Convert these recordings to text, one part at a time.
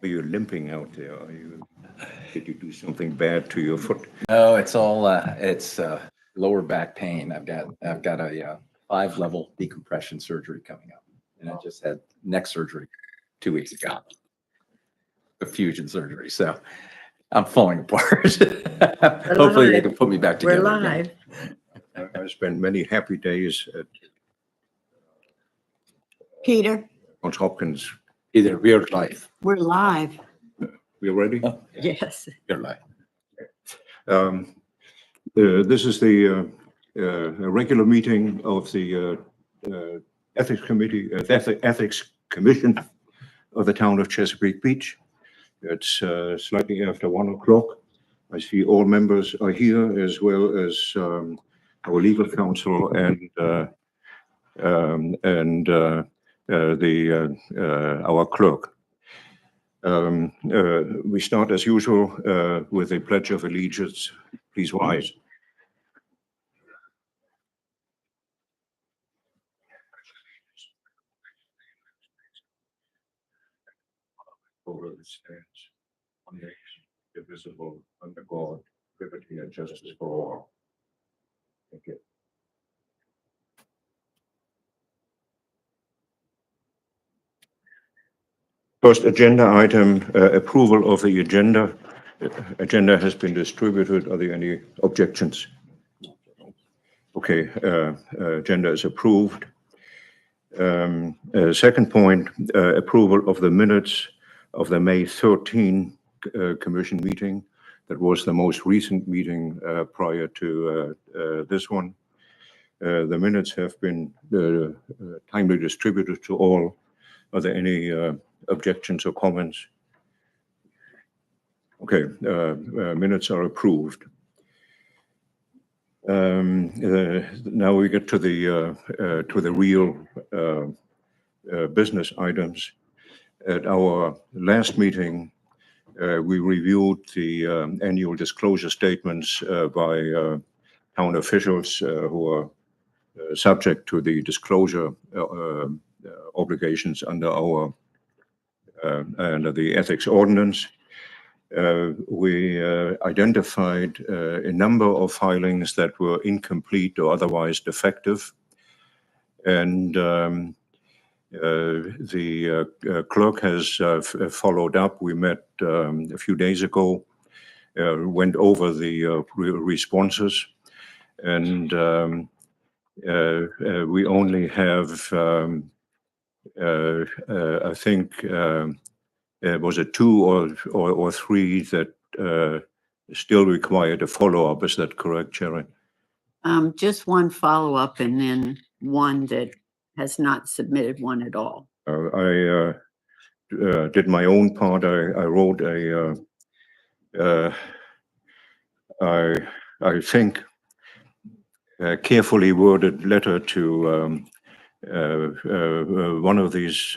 Are you limping out there? Did you do something bad to your foot? No, it's all lower back pain. I've got a 5-level decompression surgery coming up, and I just had neck surgery 2 weeks ago, a fusion surgery. So I'm falling apart. Hopefully they can put me back We're together live. again. I spent many happy days at Peter, Johns Hopkins. Either real life. we're live. We ready? Oh, yeah, Yes. real life. This is the regular meeting of the Ethics Committee, Ethics Commission of the town of Chesapeake Beach. It's slightly after 1 o'clock. I see all members are here, as well as our legal counsel and our clerk. We start as usual with a pledge of allegiance. Please rise. Over the stands, one nation, indivisible, under God, liberty and justice for all. Thank you. First agenda item, approval of the agenda. Agenda has been distributed. Are there any objections? Okay, agenda is approved. Second point, approval of the minutes of the May 13 commission meeting. That was the most recent meeting prior to this one. The minutes have been timely distributed to all. Are there any objections or comments? Okay, minutes are approved. Now we get to the real business items. At our last meeting, we reviewed the annual disclosure statements by town officials who are subject to the disclosure obligations under the ethics ordinance. We identified a number of filings that were incomplete or otherwise defective, and the clerk has followed up. We met a few days ago, went over the responses, and we only have, I think, was it 2 or 3 that still required a follow-up? Is that correct, Sharon? Just one follow-up and then one that has not submitted one at all. I did my own part. I wrote I think, a carefully worded letter to one of these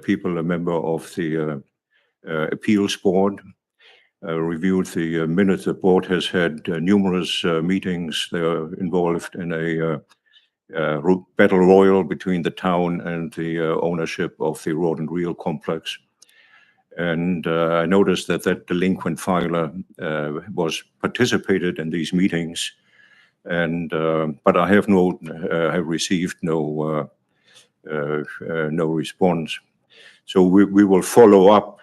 people, a member of the appeals board. Reviewed the minutes. The board has had numerous meetings. They are involved in a battle royal between the town and the ownership of the Rod and Reel complex. And I noticed that delinquent filer was participated in these meetings, and but I have received no response. So we will follow up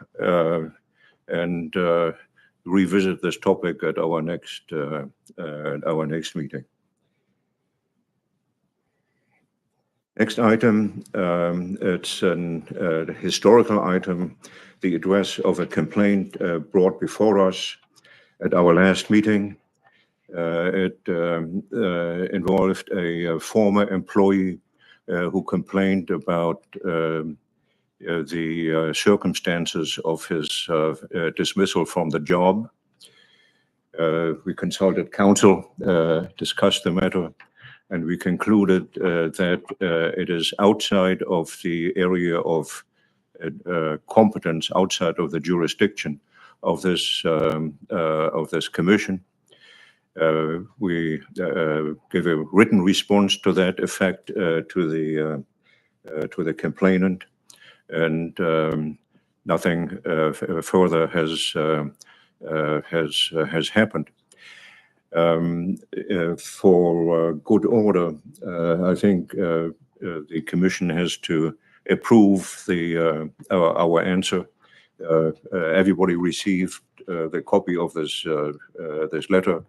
and revisit this topic at our next meeting. Next item, it's a historical item, the address of a complaint brought before us at our last meeting. It involved a former employee who complained about the circumstances of his dismissal from the job. We consulted counsel, discussed the matter, and we concluded that it is outside of the area of competence, outside of the jurisdiction of this commission. We gave a written response to that effect to the complainant, and nothing further has happened. For good order, I think the Commission has to approve our answer. Everybody received the copy of this letter,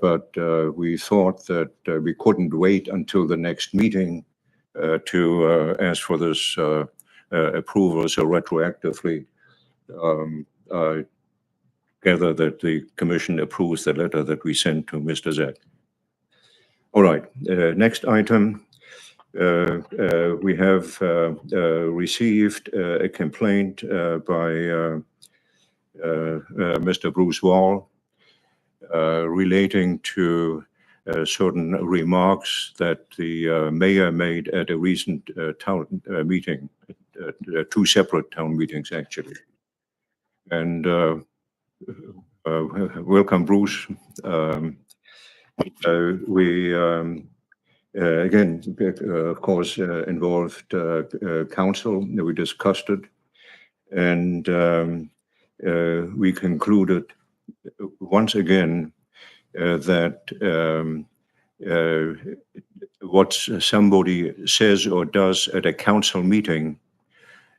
but we thought that we couldn't wait until the next meeting to ask for this approval. So retroactively, I gather that the Commission approves the letter that we sent to Mr. Zek. All right, next item. We have received a complaint by Mr. Bruce Wall relating to certain remarks that the mayor made at a recent town meeting, two separate town meetings actually. And welcome, Bruce. We again, of course, involved council. We discussed it, and we concluded once again that what somebody says or does at a council meeting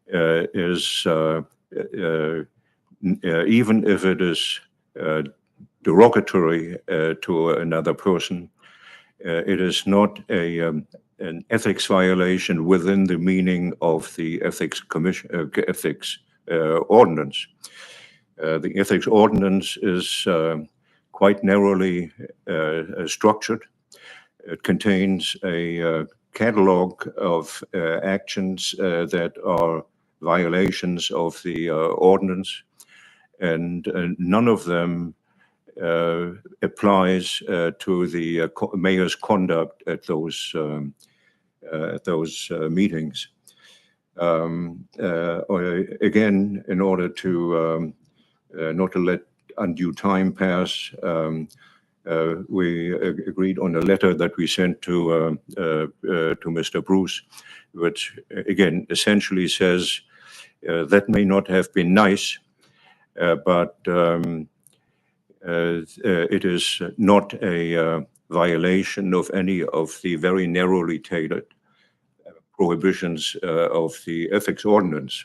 is, even if it is derogatory to another person, it is not an ethics violation within the meaning of the ethics ordinance. The ethics ordinance is quite narrowly structured. It contains a catalog of actions that are violations of the ordinance, and none of them applies to the mayor's conduct at those meetings. Again, in order to not to let undue time pass, we agreed on a letter that we sent to Mr. Bruce, which again essentially says that may not have been nice, but it is not a violation of any of the very narrowly tailored prohibitions of the ethics ordinance.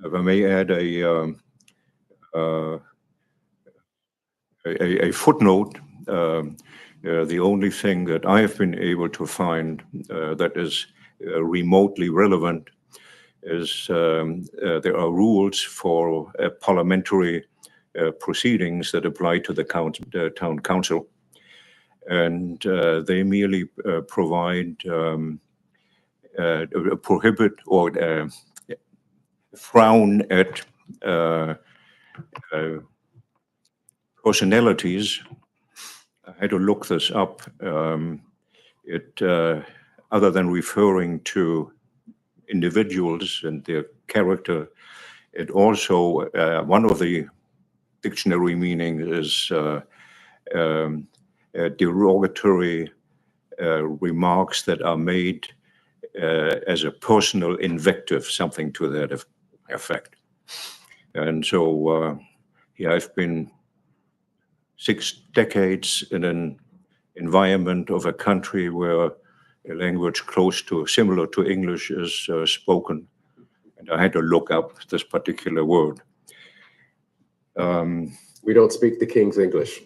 If I may add a footnote, the only thing that I have been able to find that is remotely relevant is there are rules for parliamentary proceedings that apply to the town council, and they merely provide prohibit or frown at personalities. I had to look this up. Other than referring to individuals and their character, it also, one of the dictionary meanings is derogatory remarks that are made as a personal invective, something to that effect. And so yeah, I've been 6 decades in an environment of a country where a language similar to English is spoken, and I had to look up this particular word. We don't speak the King's English.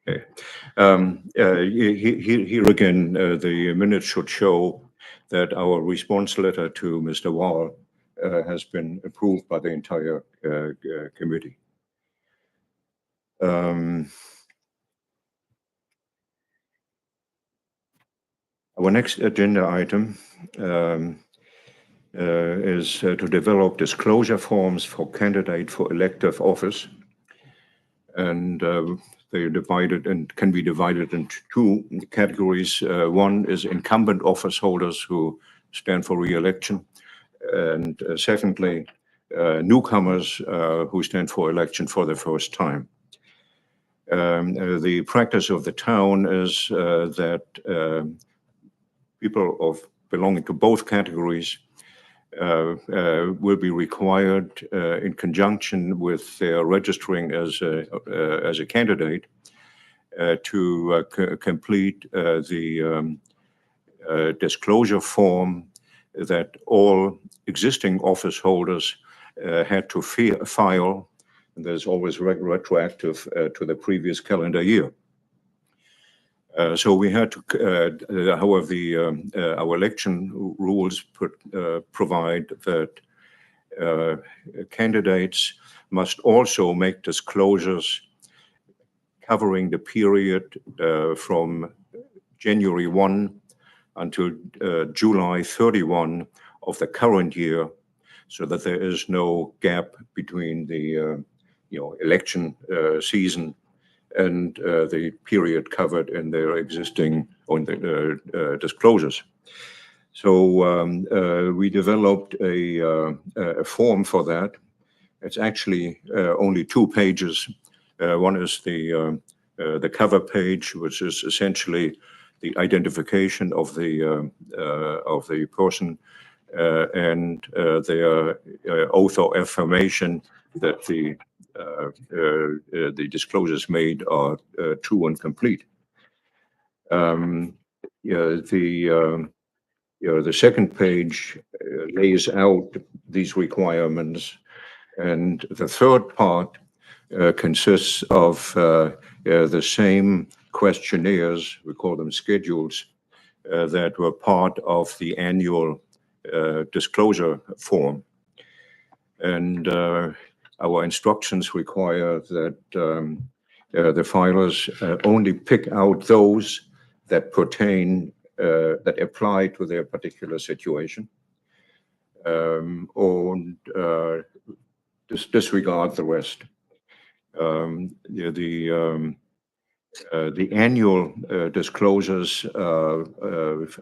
Okay. Here again, the minutes should show that our response letter to Mr. Wall has been approved by the entire committee. Our next agenda item is to develop disclosure forms for candidate for elective office, and they can be divided into 2 categories. One is incumbent office holders who stand for re-election, and secondly, newcomers who stand for election for the first time. The practice of the town is that people belonging to both categories will be required in conjunction with their registering as a candidate to complete the disclosure form that all existing office holders had to file, and there's always retroactive to the previous calendar year. So we had to, however, our election rules provide that candidates must also make disclosures covering the period from January 1 until July 31 of the current year, so that there is no gap between the election season and the period covered in their existing disclosures. So we developed a form for that. It's actually only 2 pages. One is the cover page, which is essentially the identification of the person and their oath or affirmation that the disclosures made are true and complete. The second page lays out these requirements, and the third part consists of the same questionnaires, we call them schedules, that were part of the annual disclosure form. And our instructions require that the filers only pick out those that pertain, that apply to their particular situation, or disregard the rest. The annual disclosures are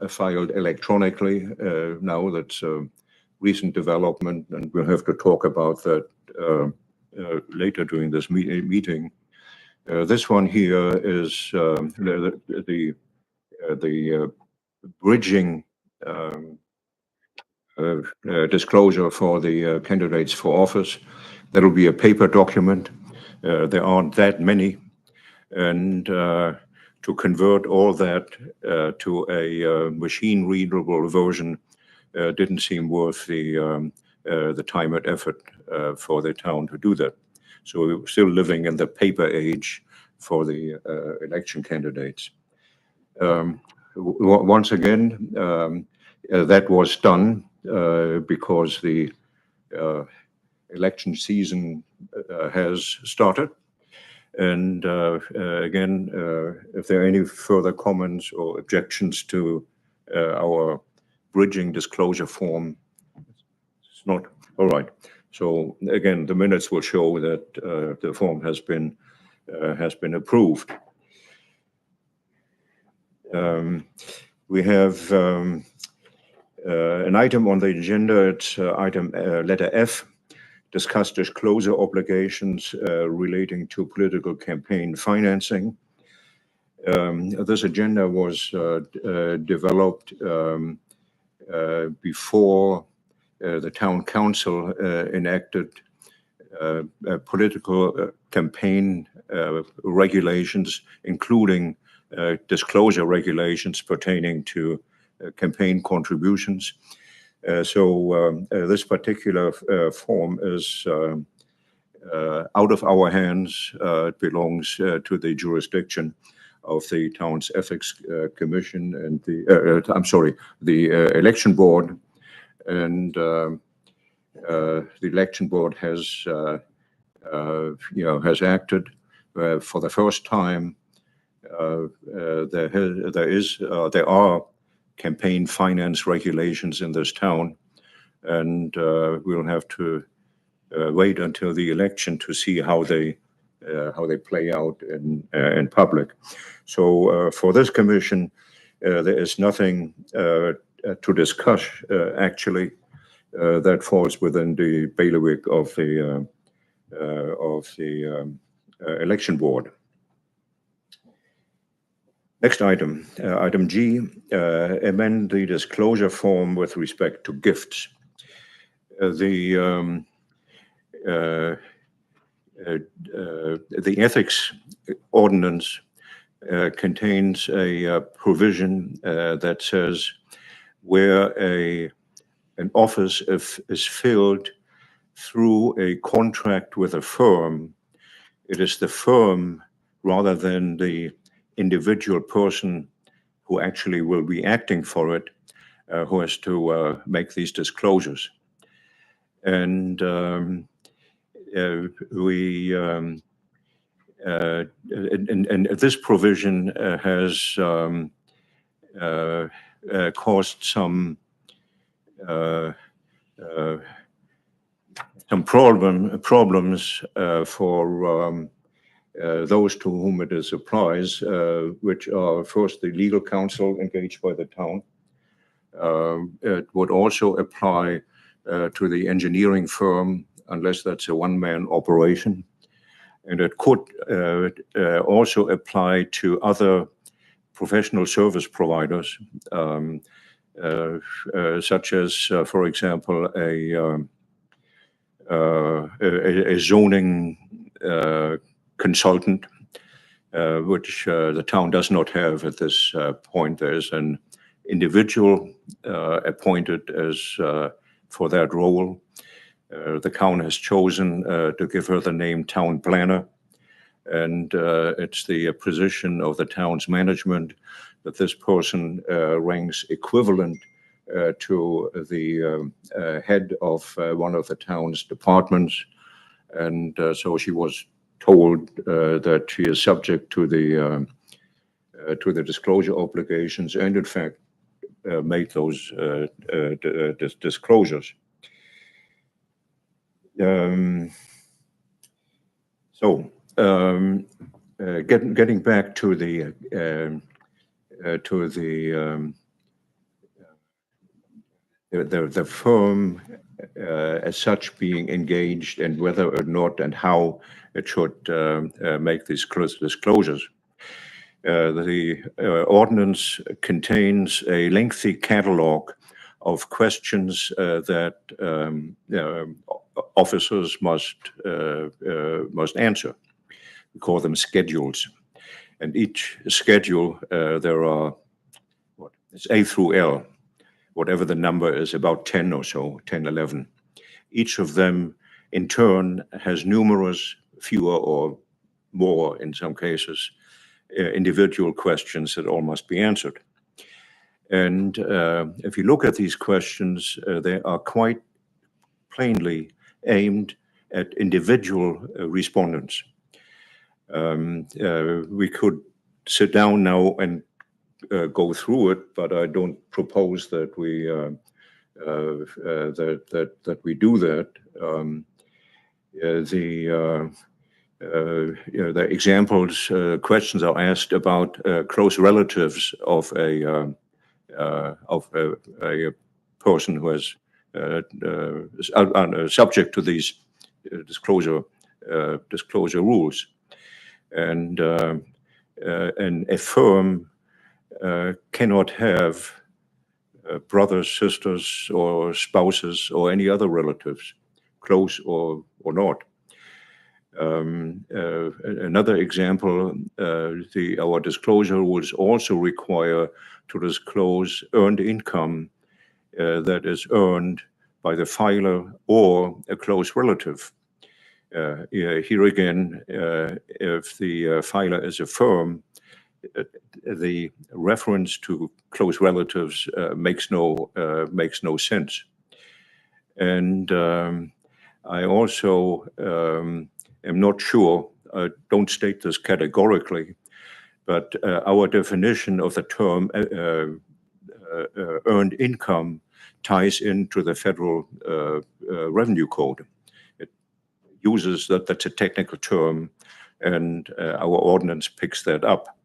filed electronically. Now that's a recent development, and we'll have to talk about that later during this meeting. This one here is the bridging disclosure for the candidates for office. That will be a paper document. There aren't that many. And to convert all that to a machine-readable version didn't seem worth the time and effort for the town to do that. So we're still living in the paper age for the election candidates. Once again, that was done because the election season has started. And again, if there are any further comments or objections to our bridging disclosure form, it's not all right. So again, the minutes will show that the form has been approved. We have an item on the agenda. It's item letter F. Discuss disclosure obligations relating to political campaign financing. This agenda was developed before the town council enacted political campaign regulations, including disclosure regulations pertaining to campaign contributions. So this particular form is out of our hands. It belongs to the jurisdiction of the town's ethics commission and the election board. And the election board has acted for the first time. There are campaign finance regulations in this town, and we'll have to wait until the election to see how they play out in public. So for this commission, there is nothing to discuss actually that falls within the bailiwick of the election board. Next item, item G, amend the disclosure form with respect to gifts. The ethics ordinance contains a provision that says where an office is filled through a contract with a firm, it is the firm rather than the individual person who actually will be acting for it who has to make these disclosures. And this provision has caused some problems for those to whom it applies, which are first the legal counsel engaged by the town. It would also apply to the engineering firm, unless that's a one-man operation. And it could also apply to other professional service providers, such as, for example, a zoning consultant, which the town does not have at this point. There's an individual appointed as for that role. The town has chosen to give her the name town planner, and it's the position of the town's management that this person ranks equivalent to the head of one of the town's departments. And so she was told that she is subject to the disclosure obligations, and in fact made those disclosures. Getting back to the firm as such being engaged, and whether or not and how it should make these disclosures. The ordinance contains a lengthy catalog of questions that officers must answer. We call them schedules. And each schedule, there are, it's A through L, whatever the number is, about 10 or so, 10, 11. Each of them, in turn, has numerous, fewer or more, in some cases, individual questions that all must be answered. And if you look at these questions, they are quite plainly aimed at individual respondents. We could sit down now and go through it, but I don't propose that we that we do that. The examples, questions are asked about close relatives of a person who is subject to these disclosure rules, and a firm cannot have brothers, sisters, or spouses, or any other relatives, close or not. Another example, our disclosure rules also require to disclose earned income that is earned by the filer or a close relative. Here again, if the filer is a firm, the reference to close relatives makes no sense. And I also am not sure, don't state this categorically, but our definition of the term earned income ties into the federal revenue code. It uses that's a technical term, and our ordinance picks that up.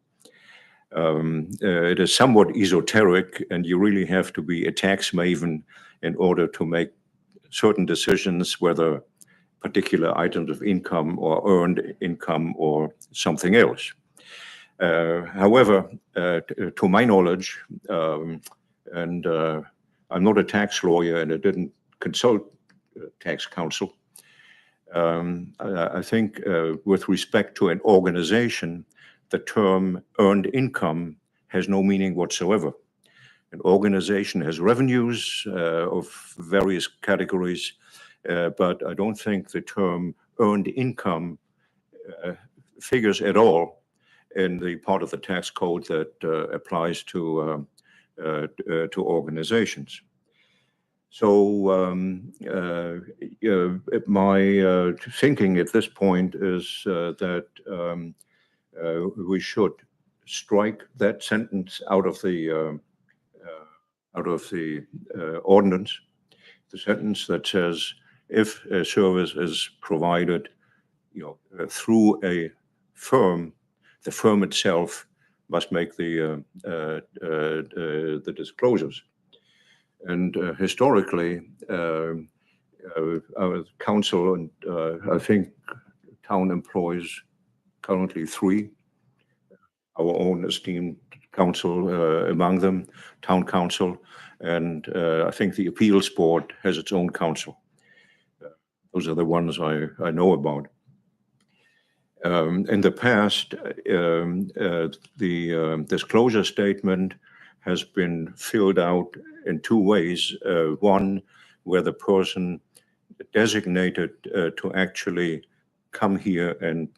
It is somewhat esoteric, and you really have to be a tax maven in order to make certain decisions, whether particular items of income or earned income or something else. However, to my knowledge, and I'm not a tax lawyer and I didn't consult tax counsel, I think with respect to an organization, the term earned income has no meaning whatsoever. An organization has revenues of various categories, but I don't think the term earned income figures at all in the part of the tax code that applies to organizations. So my thinking at this point is that we should strike that sentence out of the ordinance, the sentence that says if a service is provided, through a firm, the firm itself must make the disclosures. And historically, our council and I think town employs currently 3, our own esteemed council among them, town council, and I think the appeals board has its own council. Those are the ones I know about. In the past, the disclosure statement has been filled out in 2 ways. One, where the person designated to actually come here and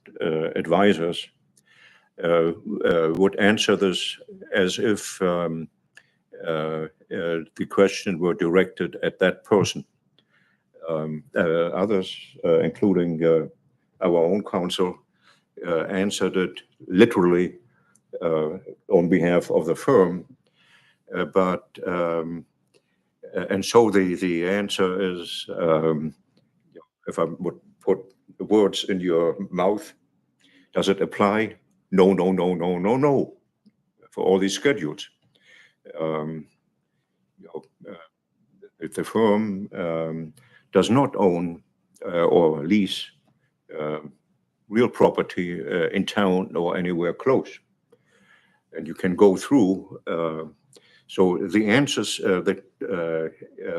advise us would answer this as if the question were directed at that person. Others, including our own council, answered it literally on behalf of the firm. And so the answer is, if I would put the words in your mouth, does it apply? No, no, no, no, no, no, for all these schedules. If the firm does not own or lease real property in town or anywhere close, and you can go through. So the answers that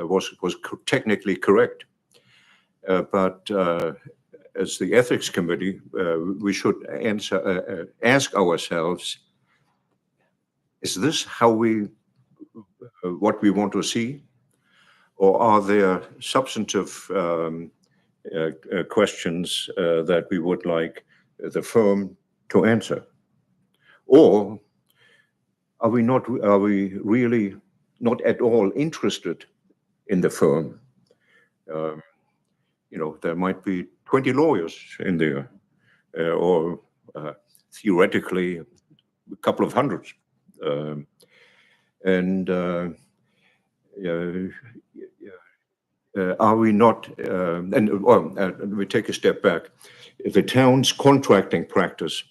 was technically correct, but as the ethics committee, we should ask ourselves: is this how what we want to see, or are there substantive questions that we would like the firm to answer, or are we really not at all interested in the firm? There might be 20 lawyers in there, or theoretically a couple of hundreds. Are we not, we take a step back. If the town's contracting practice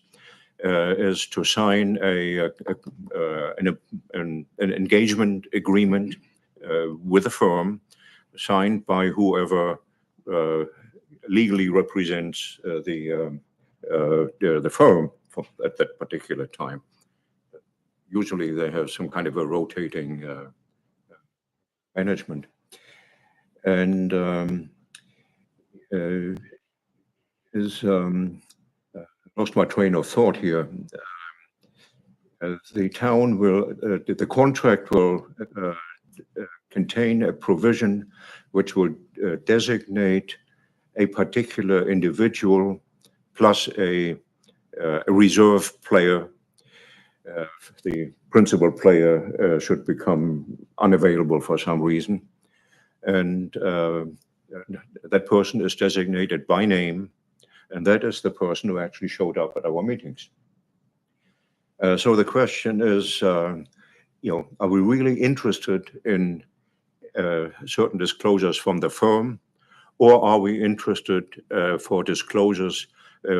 is to sign an engagement agreement with a firm, signed by whoever legally represents the firm at that particular time. Usually they have some kind of a rotating management. And lost my train of thought here. The town will, the contract will contain a provision which will designate a particular individual plus a reserve player. The principal player should become unavailable for some reason. And that person is designated by name, and that is the person who actually showed up at our meetings. So the question is, are we really interested in certain disclosures from the firm, or are we interested for disclosures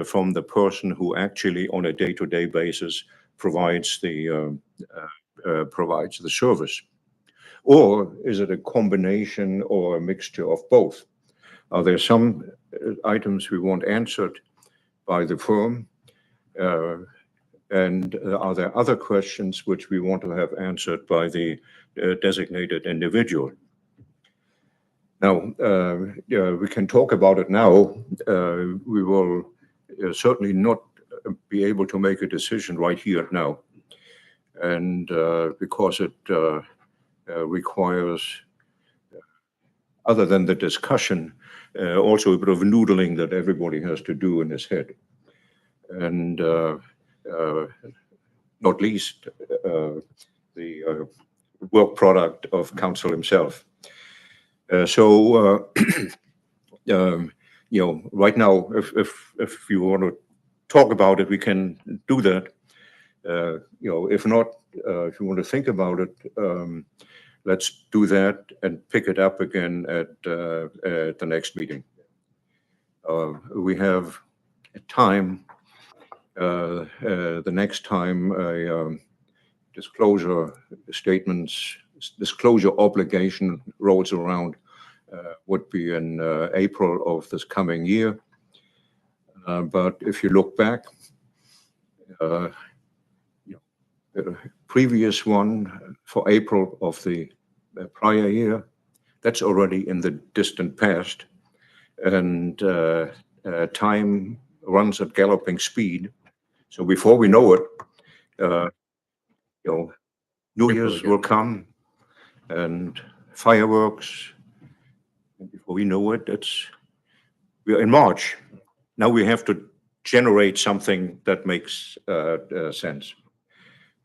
from the person who actually, on a day-to-day basis, provides the service? Or is it a combination or a mixture of both? Are there some items we want answered by the firm, And are there other questions which we want to have answered by the designated individual? Now, we can talk about it now. We will certainly not be able to make a decision right here and now. And because it requires, other than the discussion, also a bit of noodling that everybody has to do in his head. And not least the work product of council himself. Right now, if you want to talk about it, we can do that. If not, if you want to think about it, let's do that and pick it up again at the next meeting. We have a time. The next time a disclosure obligation rolls around would be in April of this coming year. But if you look back, the previous one for April of the prior year, that's already in the distant past, and time runs at galloping speed. So before we know it, New Year's will come and fireworks. And before we know it, we're in March. Now we have to generate something that makes sense.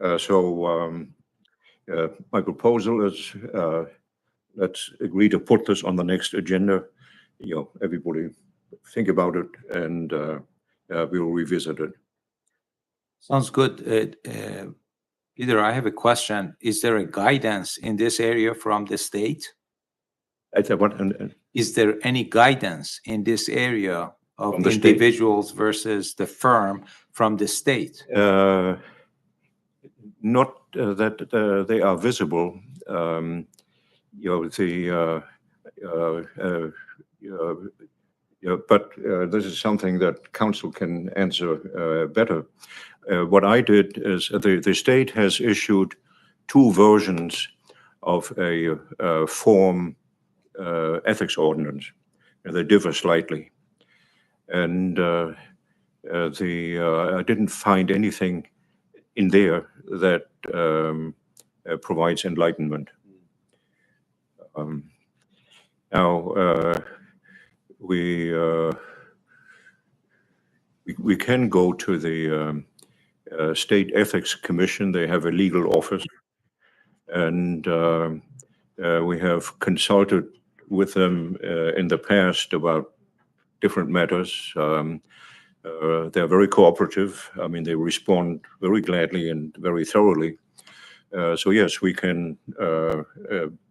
My proposal is let's agree to put this on the next agenda. Everybody think about it, and we'll revisit it. Sounds good. Peter, I have a question. Is there a guidance in this area from the state? Is there any guidance in this area of individuals versus the firm from the state? Not that they are visible. But this is something that council can answer better. What I did is the state has issued two versions of a form ethics ordinance, and they differ slightly. And I didn't find anything in there that provides enlightenment. Now, we can go to the State Ethics Commission. They have a legal office, and we have consulted with them in the past about different matters. They're very cooperative. I mean, they respond very gladly and very thoroughly. So yes, we can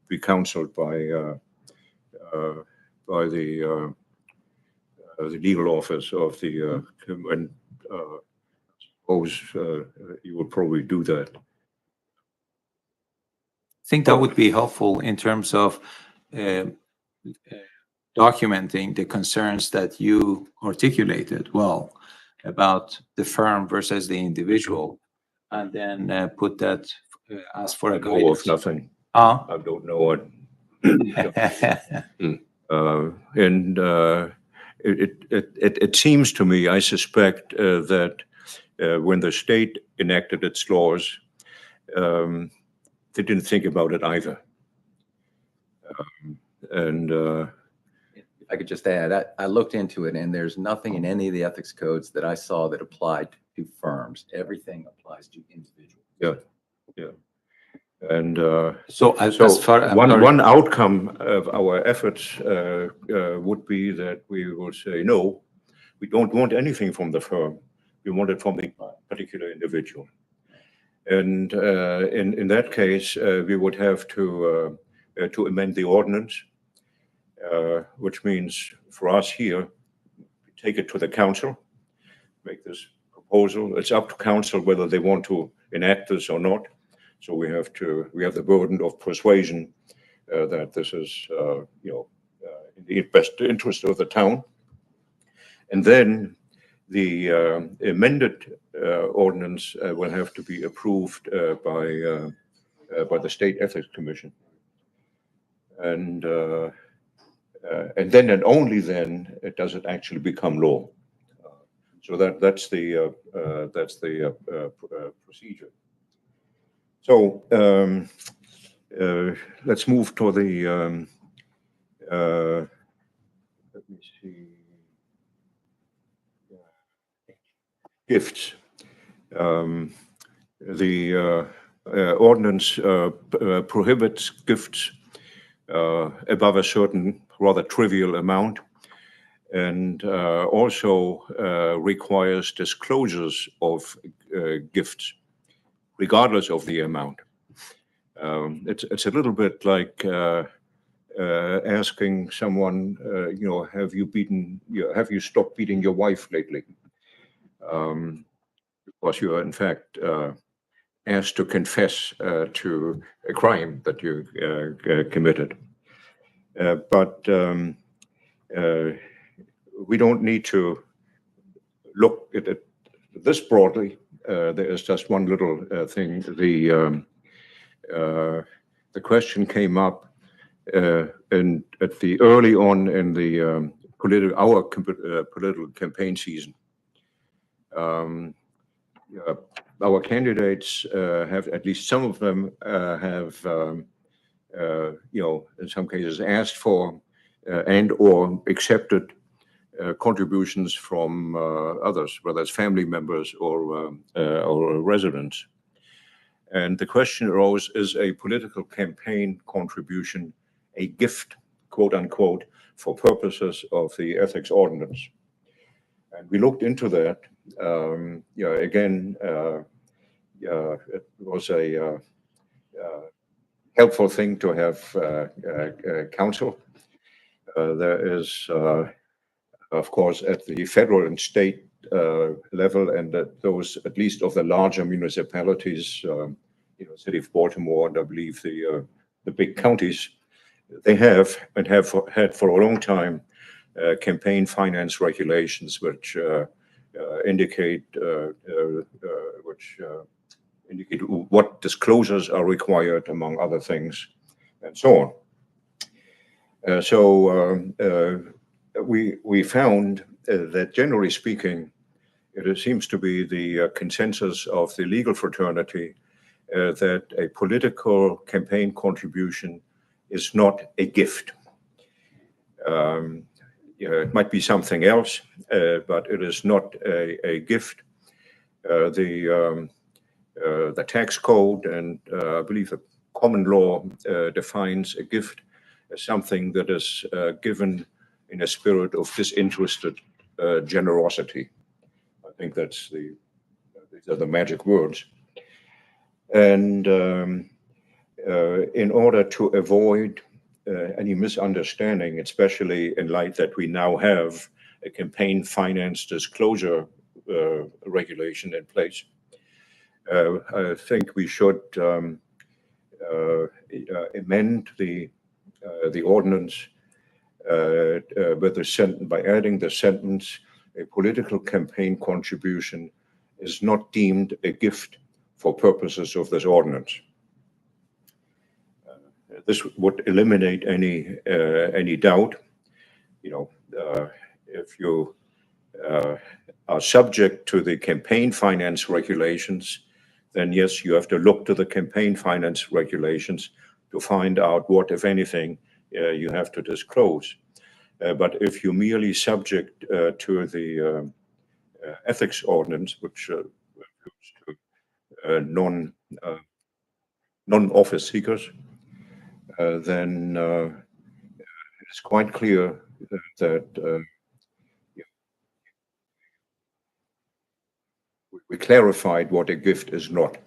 be counseled by the legal office of the and suppose you would probably do that. I think that would be helpful in terms of documenting the concerns that you articulated well about the firm versus the individual, and then put that, ask for a guidance. Nothing. Huh? I don't know what. It seems to me, I suspect that when the state enacted its laws, they didn't think about it either. If I could just add, I looked into it, and there's nothing in any of the ethics codes that I saw that applied to firms. Everything applies to individuals. Yeah. And So one outcome of our efforts would be that we will say, no, we don't want anything from the firm. We want it from the particular individual. And in that case, we would have to amend the ordinance, which means for us here, take it to the council, make this proposal. It's up to council whether they want to enact this or not. So we have the burden of persuasion that this is, in the best interest of the town. And then The amended ordinance will have to be approved by the State Ethics Commission. And then and only then does it actually become law. So that's the procedure. So let's move to the let me see, gifts. The ordinance prohibits gifts above a certain rather trivial amount, and also requires disclosures of gifts, regardless of the amount. It's a little bit like asking someone, have you stopped beating your wife lately? Because you are in fact asked to confess to a crime that you committed. But we don't need to look at it this broadly. There is just one little thing. The question came up and at the early on in the political campaign season. Our candidates have, at least some of them, have in some cases asked for and or accepted contributions from others, whether it's family members or residents. And the question arose, is a political campaign contribution a gift, quote unquote, for purposes of the ethics ordinance? And we looked into that. Again, it was a helpful thing to have counsel. There is, of course, at the federal and state level, and at those, at least of the larger municipalities, City of Baltimore, and I believe the big counties, they have and have had for a long time campaign finance regulations, which indicate what disclosures are required, among other things, and so on. We found that, generally speaking, it seems to be the consensus of the legal fraternity that a political campaign contribution is not a gift. It might be something else, but it is not a gift. The tax code and I believe the common law defines a gift as something that is given in a spirit of disinterested generosity. I think these are the magic words. And in order to avoid any misunderstanding, especially in light that we now have a campaign finance disclosure regulation in place, I think we should amend the ordinance with the sentence, by adding the sentence, a political campaign contribution is not deemed a gift for purposes of this ordinance. This would eliminate any doubt. If you are subject to the campaign finance regulations, then yes, you have to look to the campaign finance regulations to find out what, if anything, you have to disclose. But if you're merely subject to the ethics ordinance, which refers to non-office seekers, then it's quite clear that we clarified what a gift is not.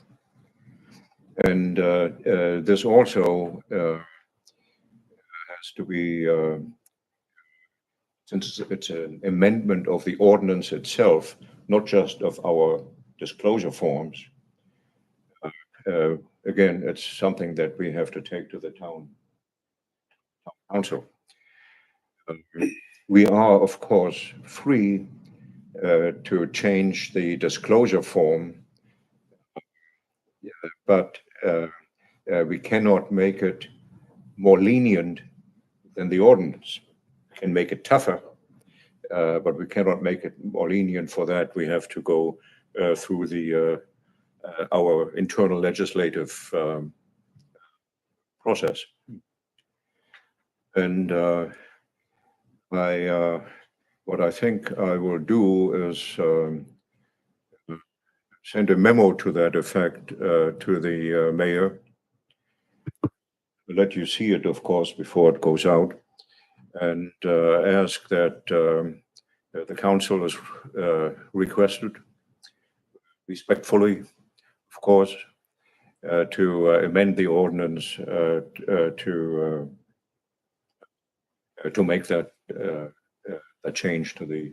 And this also has to be, since it's an amendment of the ordinance itself, not just of our disclosure forms. Again, it's something that we have to take to the town council. We are, of course, free to change the disclosure form, but we cannot make it more lenient than the ordinance. We can make it tougher, but we cannot make it more lenient. For that, we have to go through the our internal legislative process. And what I think I will do is send a memo to that effect to the mayor. Let you see it, of course, before it goes out, and ask that the council is requested respectfully, of course, to amend the ordinance to make that a change to the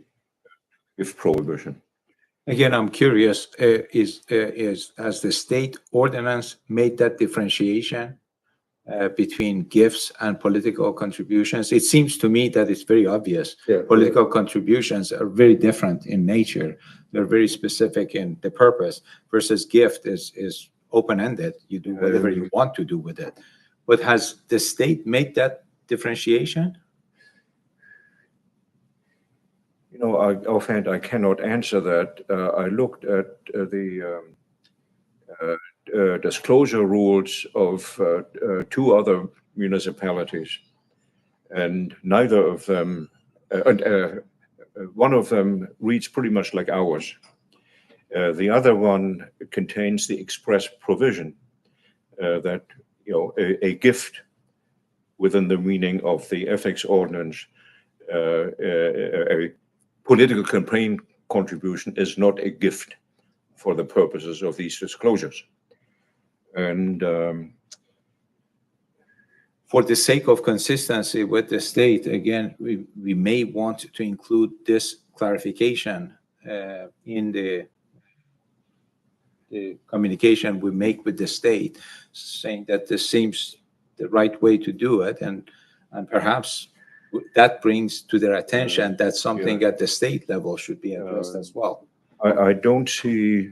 gift prohibition. Again, I'm curious, has the state ordinance made that differentiation between gifts and political contributions? It seems to me that it's very obvious. Yeah. Political contributions are very different in nature. They're very specific in the purpose, versus gift is open-ended. You do whatever you want to do with it. But has the state made that differentiation? You know, offhand, I cannot answer that. I looked at the disclosure rules of two other municipalities, and neither of them, one of them reads pretty much like ours. The other one contains the express provision that, you know, a gift within the meaning of the ethics ordinance, a political campaign contribution is not a gift for the purposes of these disclosures. And For the sake of consistency with the state, again, we may want to include this clarification in the communication we make with the state, saying that this seems the right way to do it, and perhaps that brings to their attention that something at the state level should be addressed as well. I don't see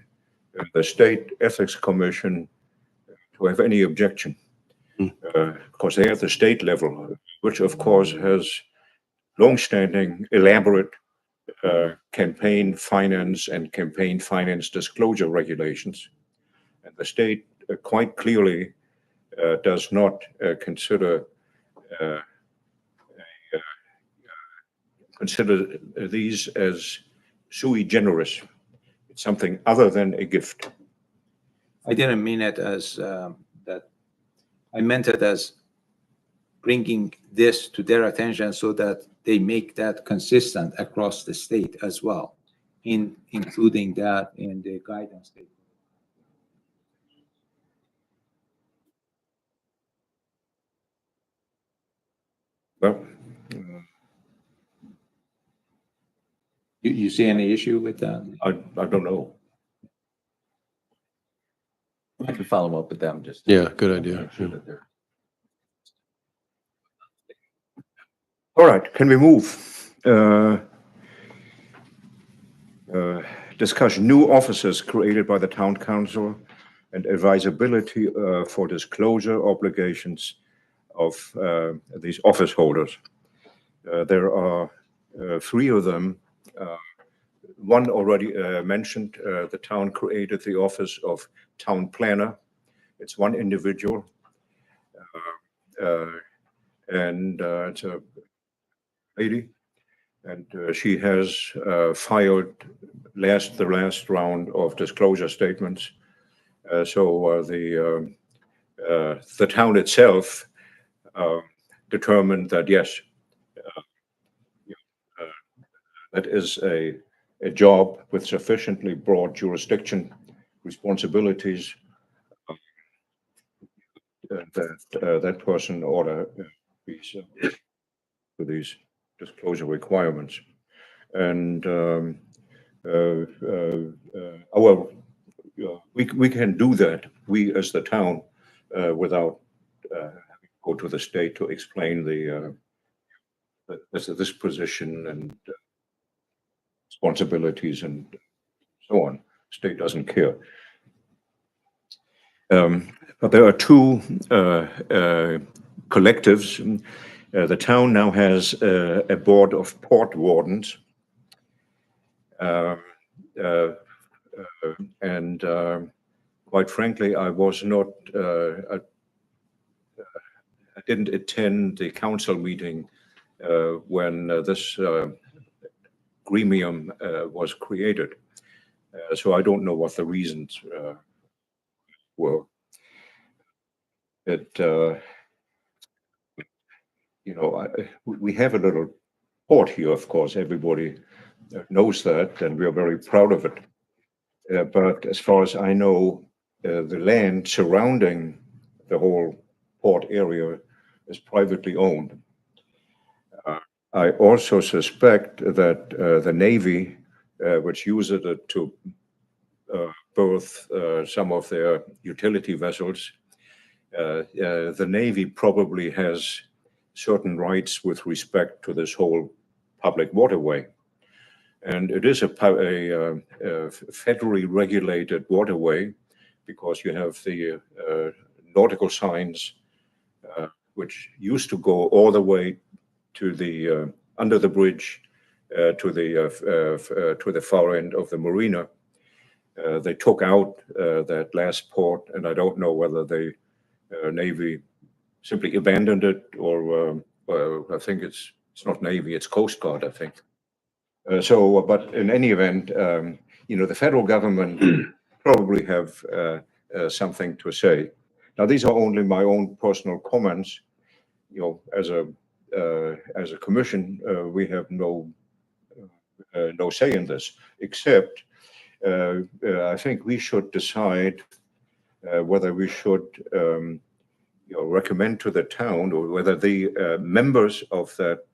the State Ethics Commission to have any objection. Because they're at the state level, which of course has longstanding, elaborate campaign finance and campaign finance disclosure regulations. And the state quite clearly does not consider these as sui generis. It's something other than a gift. I didn't mean it as that. I meant it as bringing this to their attention so that they make that consistent across the state as well, including that in the guidance. Well, You see any issue with that? I don't know. I can follow up with them just. Yeah, good idea. Make sure that they're. All right, can we move? Discuss new offices created by the town council and advisability for disclosure obligations of these office holders. There are three of them. One already mentioned, the town created the office of town planner. It's one individual. And it's a lady. And she has filed the last round of disclosure statements. So the town itself determined that, yes, that is a job with sufficiently broad jurisdiction, responsibilities, that person ought to be subject to these disclosure requirements. And we can do that, we as the town, without having to go to the state to explain this position and responsibilities and so on. State doesn't care. But there are two collectives. The town now has a board of port wardens. And quite frankly, I was not, I didn't attend the council meeting when this gremium was created. So I don't know what the reasons were. We have a little port here, of course, everybody knows that, and we are very proud of it. But as far as I know, the land surrounding the whole port area is privately owned. I also suspect that the Navy, which uses it to berth some of their utility vessels, the Navy probably has certain rights with respect to this whole public waterway. And it is a federally regulated waterway because you have the nautical signs, which used to go all the way to the under the bridge to the far end of the marina. They took out that last port, and I don't know whether the Navy simply abandoned it or I think it's not Navy, it's Coast Guard, I think. But in any event, the federal government probably have something to say. Now, these are only my own personal comments. As a commission, we have no say in this, except I think we should decide whether we should recommend to the town or whether the members of that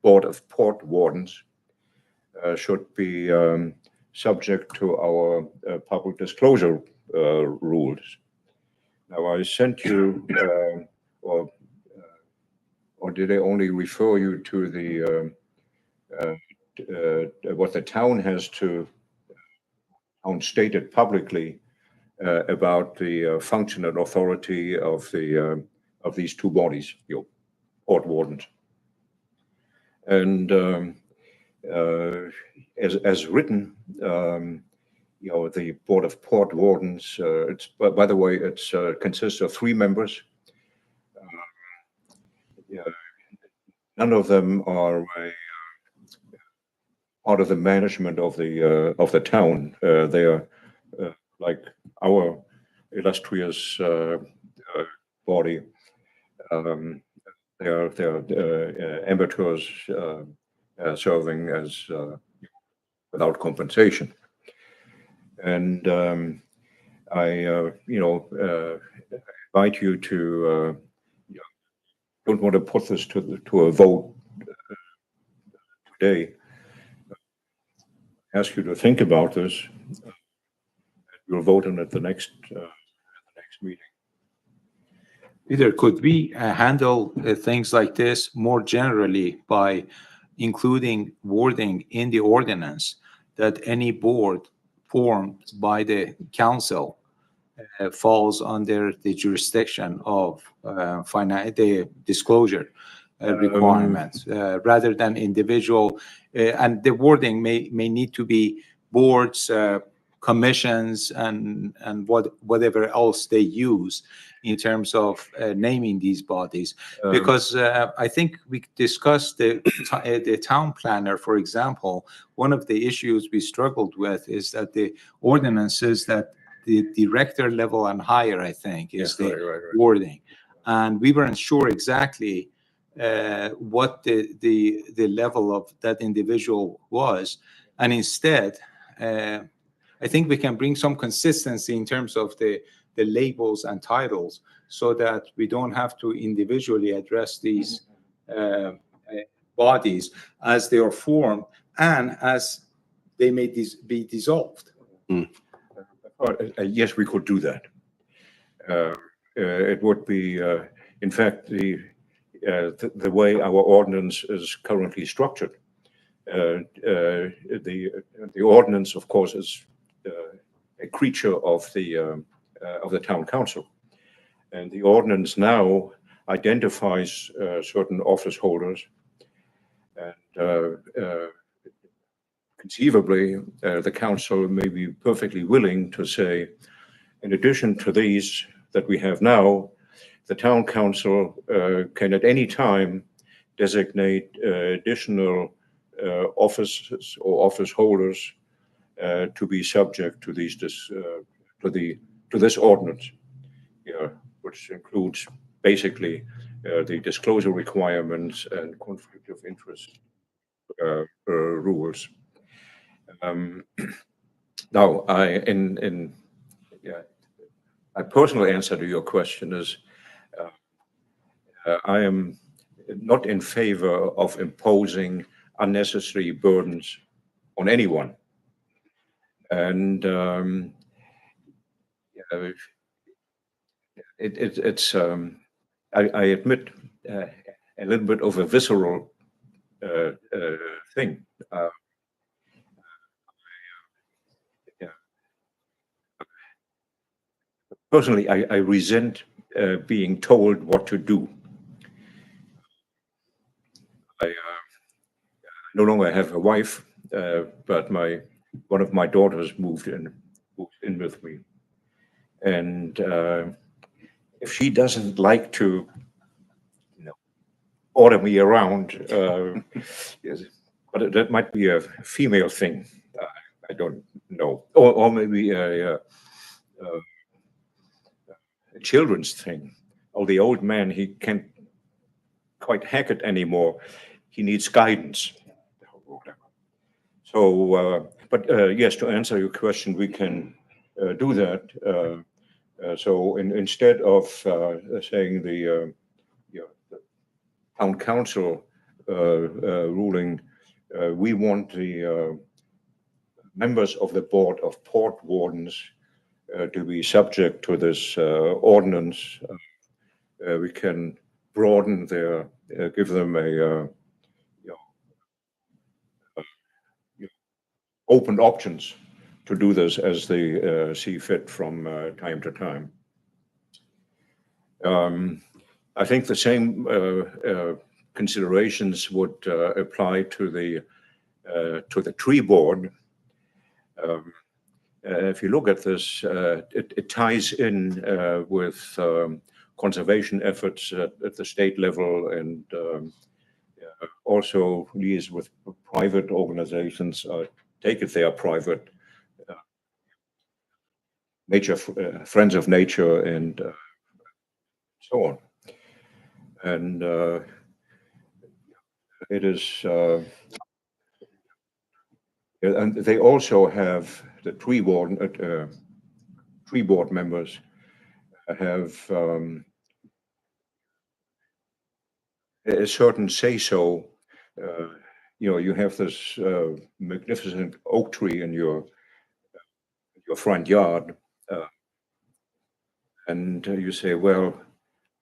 board of port wardens should be subject to our public disclosure rules. Now, I sent you, or did I only refer you to the what the town has to stated publicly about the function and authority of these two bodies, port wardens, and as written, the board of port wardens. It's by the way, it consists of 3 members. None of them are part of the management of the town. They are like our illustrious body. They are amateurs serving as without compensation. And I invite you to don't want to put this to a vote today. Ask you to think about this. We'll vote on it the next meeting. Peter, could we handle things like this more generally by including wording in the ordinance that any board formed by the council falls under the jurisdiction of the disclosure requirements rather than individual, and the wording may need to be boards, commissions, and whatever else they use in terms of naming these bodies, because I think we discussed the town planner, for example. One of the issues we struggled with is that the ordinance says that the director level and higher, I think, is the wording, and we weren't sure exactly what the level of that individual was, and instead I think we can bring some consistency in terms of the labels and titles so that we don't have to individually address these bodies as they are formed and as they may be dissolved. Yes, we could do that. It would be, in fact, the way our ordinance is currently structured. the ordinance, of course, is a creature of the town council. And the ordinance now identifies certain office holders, and conceivably, the council may be perfectly willing to say, in addition to these that we have now, the town council can at any time designate additional offices or office holders to be subject to this ordinance, which includes basically the disclosure requirements and conflict of interest rules. Now, my personal answer to your question is I am not in favor of imposing unnecessary burdens on anyone. And it's I admit a little bit of a visceral thing. Personally, I resent being told what to do. I no longer have a wife, but one of my daughters moved in with me, and if she doesn't like to, order me around, yes, but that might be a female thing. I don't know, or maybe a children's thing. Oh, the old man, he can't quite hack it anymore. He needs guidance. So, but yes, to answer your question, we can do that. So instead of saying the town council ruling, we want the members of the board of port wardens to be subject to this ordinance. We can broaden give them a open options to do this as they see fit from time to time. I think the same considerations would apply to the tree board. If you look at this, it ties in with conservation efforts at the state level, and also liaise with private organizations. Take it they are private, nature, friends of nature, and so on. And it is, and they also have the tree board members have a certain say-so. You have this magnificent oak tree in your front yard, and you say, well,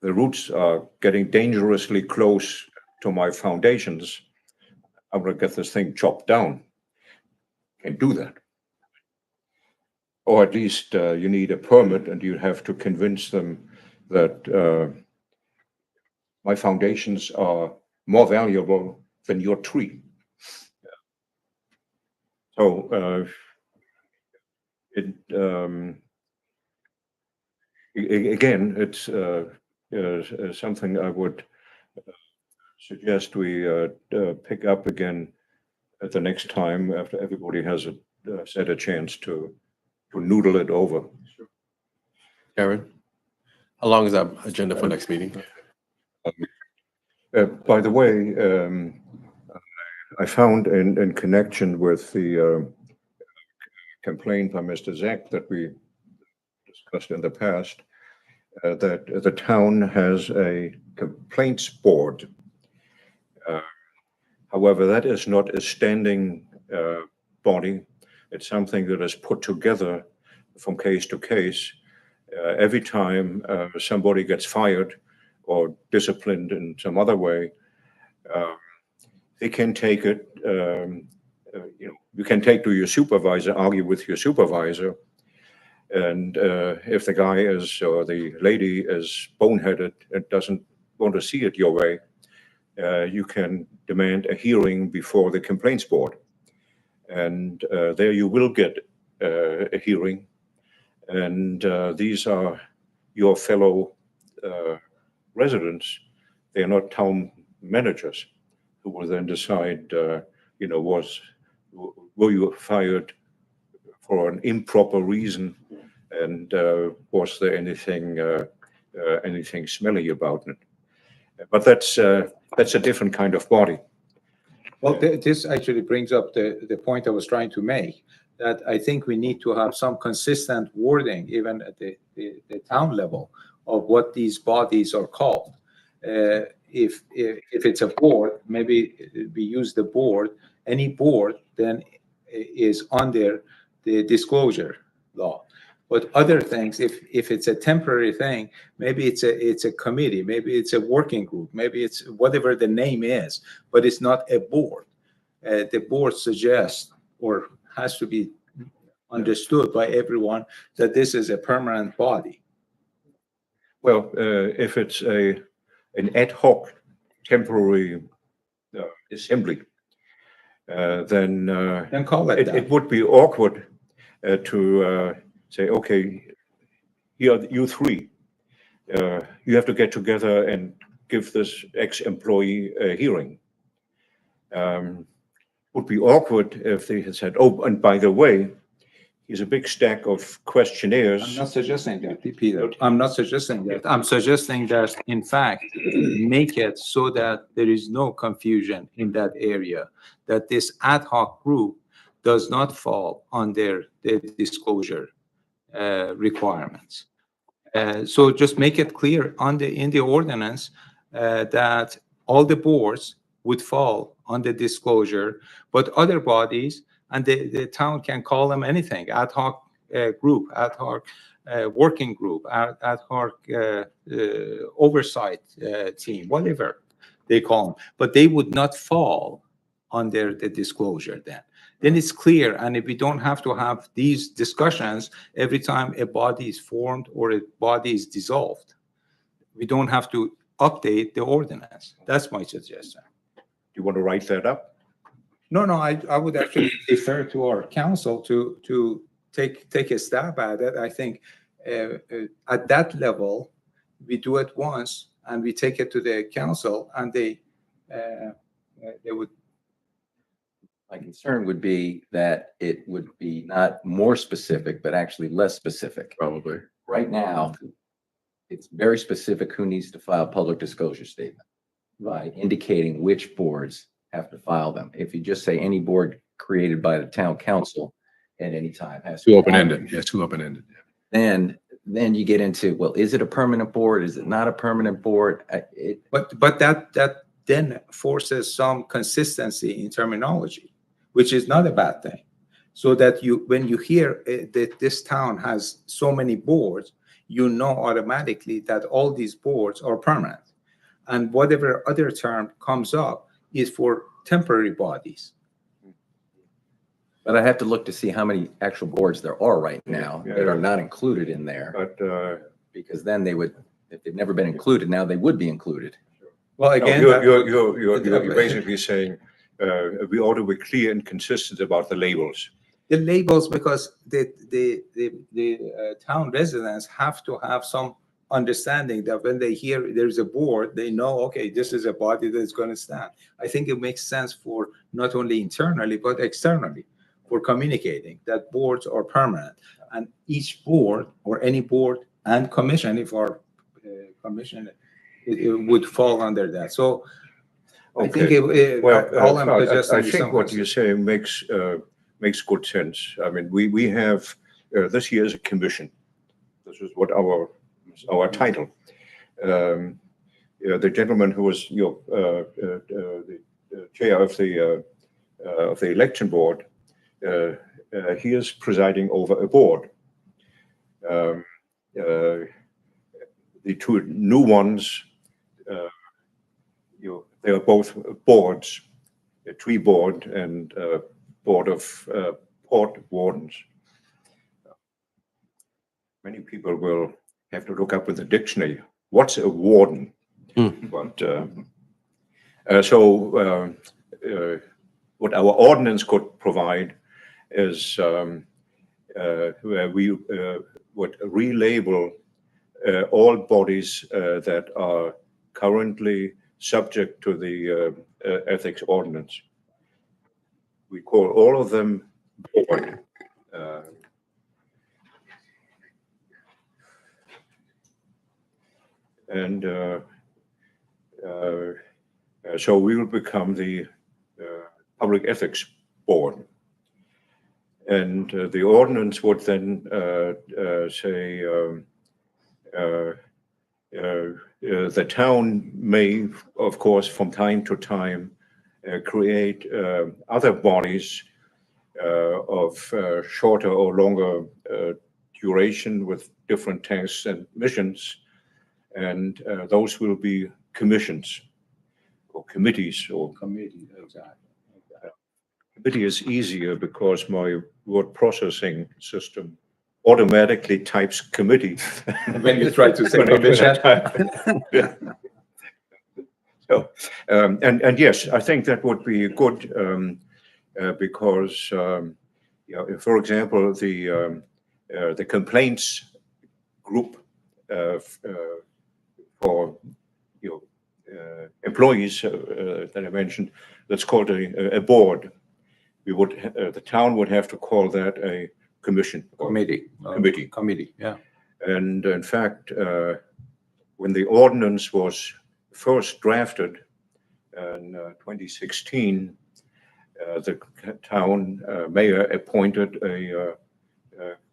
the roots are getting dangerously close to my foundations. I'm going to get this thing chopped down. Can't do that. Or at least you need a permit, and you have to convince them that my foundations are more valuable than your tree. So again, it's something I would suggest we pick up again at the next time after everybody has had a chance to noodle it over. Karen, how long is that agenda for next meeting? By the way, I found in connection with the complaint by Mr. Zach that we discussed in the past, that the town has a complaints board. However, that is not a standing body. It's something that is put together from case to case. Every time somebody gets fired or disciplined in some other way, they can take it, you can take to your supervisor, argue with your supervisor. And if the guy is, or the lady is boneheaded and doesn't want to see it your way, you can demand a hearing before the complaints board. And there you will get a hearing. And these are your fellow residents. They are not town managers who will then decide, were you fired for an improper reason, and was there anything smelly about it? But that's a different kind of body. Well, this actually brings up the point I was trying to make, that I think we need to have some consistent wording, even at the town level, of what these bodies are called. If it's a board, maybe we use the board. Any board then is under the disclosure law. But other things, if it's a temporary thing, maybe it's a committee, maybe it's a working group, maybe it's whatever the name is, but it's not a board. The board suggests, or has to be understood by everyone, that this is a permanent body. Well, if it's an ad hoc temporary assembly, then call it that. it would be awkward to say, okay, here are you three. You have to get together and give this ex-employee a hearing. Would be awkward if they had said, oh, and by the way, here's a big stack of questionnaires. I'm not suggesting that, Peter. I'm not suggesting that. I'm suggesting that, in fact, make it so that there is no confusion in that area, that this ad hoc group does not fall under the disclosure requirements. So just make it clear in the ordinance that all the boards would fall under disclosure, but other bodies, and the town can call them anything, ad hoc group, ad hoc working group, ad hoc oversight team, whatever they call them, but they would not fall under the disclosure then. Then it's clear, and if we don't have to have these discussions every time a body is formed or a body is dissolved, we don't have to update the ordinance. That's my suggestion. Do you want to write that up? No, I would actually defer to our council to take a stab at it. I think at that level, we do it once and we take it to the council, and they would. My concern would be that it would be not more specific, but actually less specific. Probably. Right now, it's very specific who needs to file public disclosure statement by indicating which boards have to file them. If you just say any board created by the town council at any time has Too open-ended. Yeah, too open-ended. then you get into, well, is it a permanent board? Is it not a permanent board? But that then forces some consistency in terminology, which is not a bad thing. So that when you hear that this town has so many boards, you know automatically that all these boards are permanent. And whatever other term comes up is for temporary bodies. But I have to look to see how many actual boards there are right now that are not included in there, But because then they would, if they've never been included, now they would be included. Well, no, again, you're basically saying we ought to be clear and consistent about the labels. the labels, because the town residents have to have some understanding that when they hear there's a board, they know, okay, this is a body that's going to stand. I think it makes sense for not only internally, but externally, for communicating that boards are permanent. And each board, or any board and commission, if our commission, it would fall under that. So I think all I'm suggesting I is think some what you're saying makes good sense. I mean, we have this year is a commission. This is what our title. The gentleman who was the chair of the election board, he is presiding over a board. The two new ones, they are both boards, a tree board and board of port wardens. Many people will have to look up in the dictionary, what's a warden? But what our ordinance could provide is where we would relabel all bodies that are currently subject to the ethics ordinance. We call all of them board. So we will become the Public Ethics Board. And the ordinance would then say the town may, of course, from time to time, create other bodies of shorter or longer duration with different tasks and missions. And those will be commissions or committees or Committee, exactly. committee is easier because my word processing system automatically types committee. When you try to say commission. Yeah. So, and yes, I think that would be good because, for example, the complaints group for employees that I mentioned, that's called a board. We would the town would have to call that a commission. Committee. Committee. Yeah. And in fact, when the ordinance was first drafted in 2016, the town mayor appointed a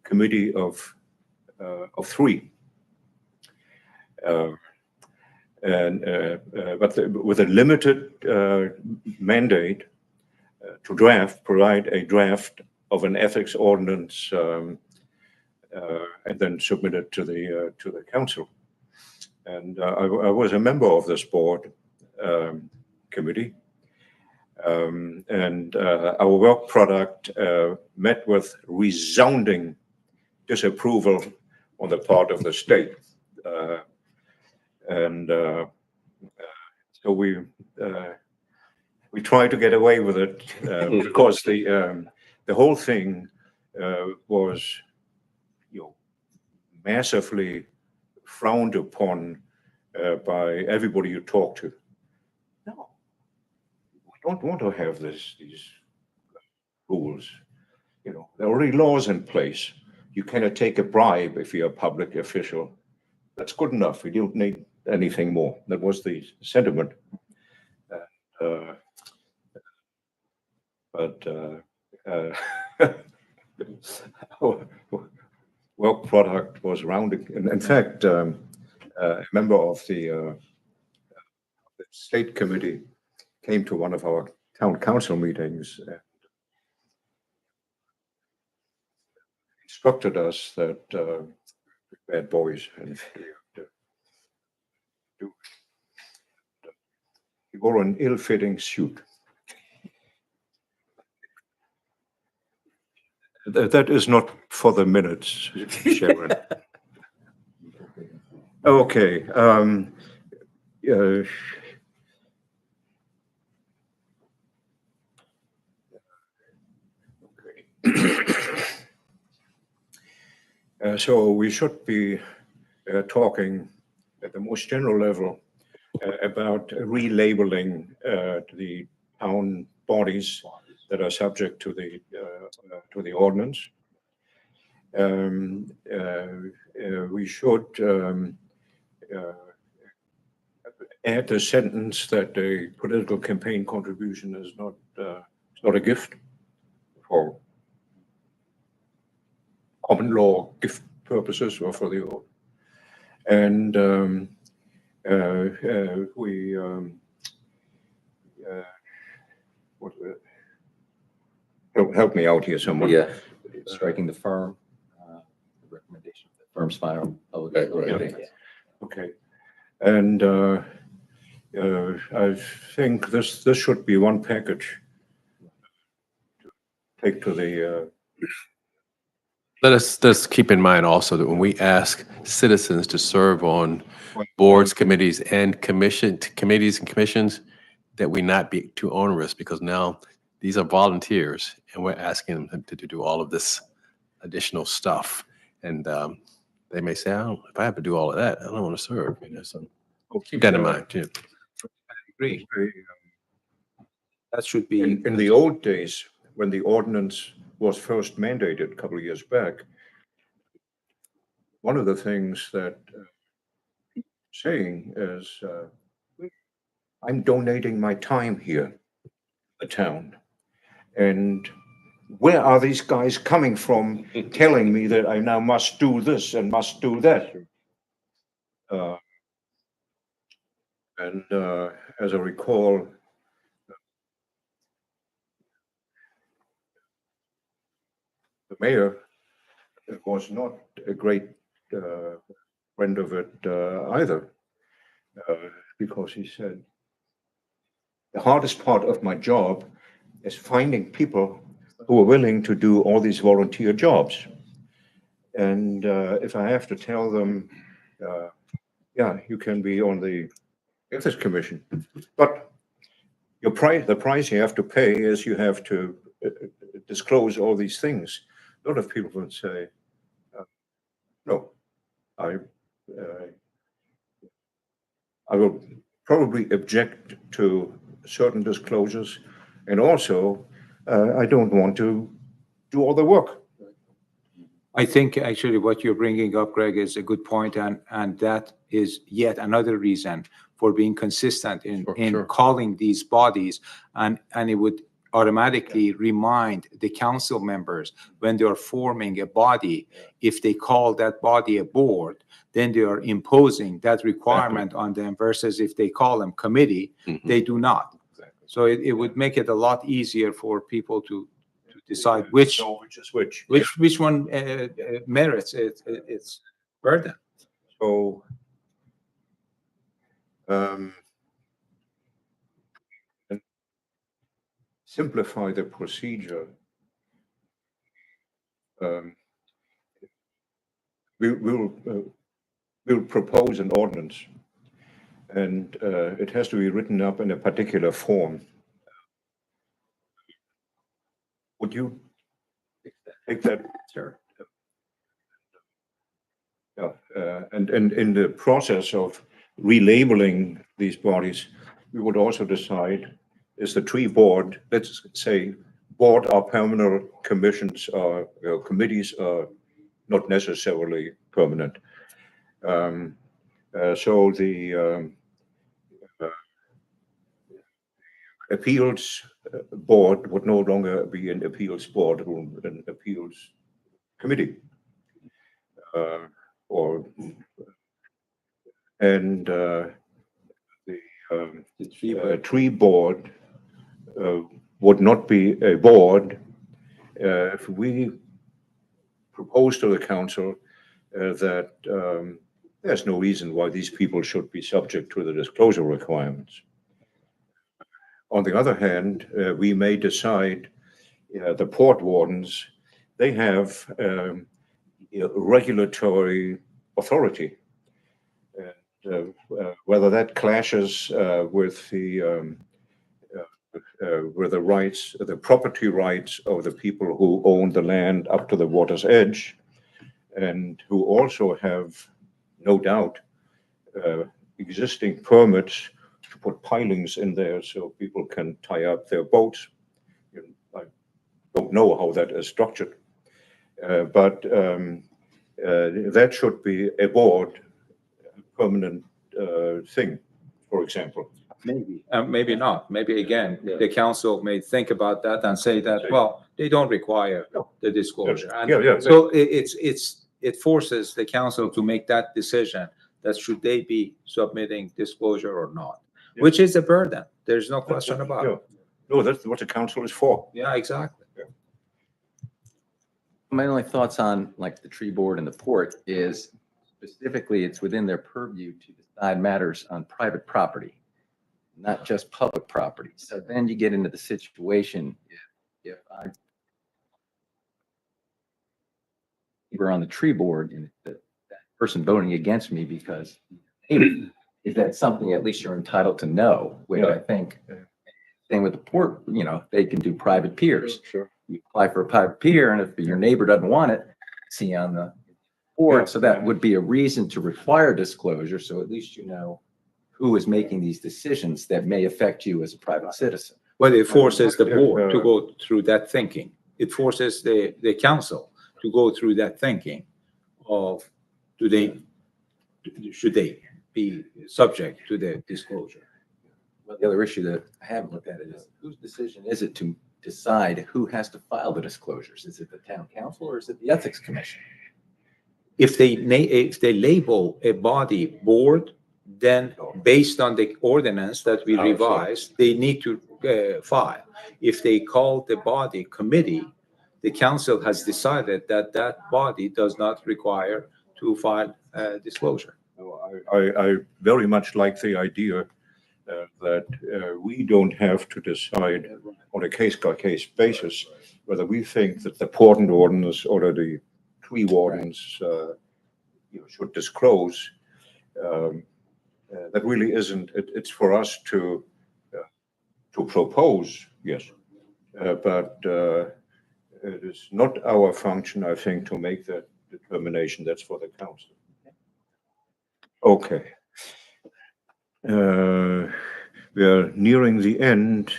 committee of three. But with a limited mandate to provide a draft of an ethics ordinance and then submit it to the council. And I was a member of this board committee, and our work product met with resounding disapproval on the part of the state. So we tried to get away with it because the whole thing was, massively frowned upon by everybody you talk to. No, we don't want to have these rules. There are already laws in place. You cannot take a bribe if you're a public official. That's good enough. We don't need anything more. That was the sentiment. But our work product was rounded. In fact, a member of the state committee came to one of our town council meetings and instructed us that bad boys and he wore an ill-fitting suit. That is not for the minutes, Sharon. Okay. So we should be talking at the most general level about relabeling the town bodies that are subject to the ordinance. We should add the sentence that a political campaign contribution is not a gift for common law gift purposes or for the oath. And help me out here, someone. Yeah, striking the firm, the recommendation of the firm's final public. Right. Okay. And I think this should be one package. Take to the, Let's keep in mind also that when we ask citizens to serve on boards, committees, and committees and commissions, that we not be too onerous, because now these are volunteers and we're asking them to do all of this additional stuff. And they may say, oh, if I have to do all of that, I don't want to serve. So keep that in mind too. Agree. That should be. in the old days, when the ordinance was first mandated a couple of years back, one of the things that saying is, I'm donating my time here, the town. And where are these guys coming from telling me that I now must do this and must do that? As I recall, the mayor was not a great friend of it either, because he said, the hardest part of my job is finding people who are willing to do all these volunteer jobs. And if I have to tell them, yeah, you can be on the Ethics Commission, but the price you have to pay is you have to disclose all these things. A lot of people would say, no, I will probably object to certain disclosures, and also I don't want to do all the work. I think actually what you're bringing up, Greg, is a good point, and that is yet another reason for being consistent in Sure. calling these bodies, and it would automatically remind the council members when they are forming a body, if they call that body a board, then they are imposing that requirement on them, versus if they call them committee, they do not. So it would make it a lot easier for people to decide which one merits its burden. So and simplify the procedure. We'll propose an ordinance, and it has to be written up in a particular form. Would you take that? Sure. Yeah, and in the process of relabeling these bodies, we would also decide, is the tree board, let's say, board are permanent, commissions or committees are not necessarily permanent. So the appeals board would no longer be an appeals board, it will be an appeals committee. The tree board would not be a board if we propose to the council that there's no reason why these people should be subject to the disclosure requirements. On the other hand, we may decide the port wardens, they have regulatory authority. Whether that clashes with the rights, the property rights of the people who own the land up to the water's edge, and who also have, no doubt, existing permits to put pilings in there so people can tie up their boats. I don't know how that is structured, but that should be a board permanent thing, for example. Maybe not. Maybe again, the council may think about that and say that, well, they don't require the disclosure. And so it forces the council to make that decision, that should they be submitting disclosure or not, which is a burden. There's no question about it. No, that's what the council is for. Yeah, exactly. My only thoughts on like the tree board and the port is specifically it's within their purview to decide matters on private property. not just public property. So then you get into the situation, if we're on the tree board and that person voting against me because is that something at least you're entitled to know, which I think, same with the port, they can do private peers. Sure. You apply for a private peer, and if your neighbor doesn't want it, see on the board. So that would be a reason to require disclosure. So at least you know who is making these decisions that may affect you as a private citizen. Well, it forces the board to go through that thinking. It forces the council to go through that thinking of should they be subject to the disclosure? Well, the other issue that I haven't looked at is whose decision is it to decide who has to file the disclosures? Is it the town council or is it the ethics commission? If they label a body board, then based on the ordinance that we revised, they need to file. If they call the body committee, the council has decided that that body does not require to file disclosure. I very much like the idea that we don't have to decide on a case-by-case basis whether we think that the Portland ordinance or the tree wardens should disclose. That really isn't. It's for us to propose, yes, but it is not our function, I think, to make that determination. That's for the council. Okay. We are nearing the end.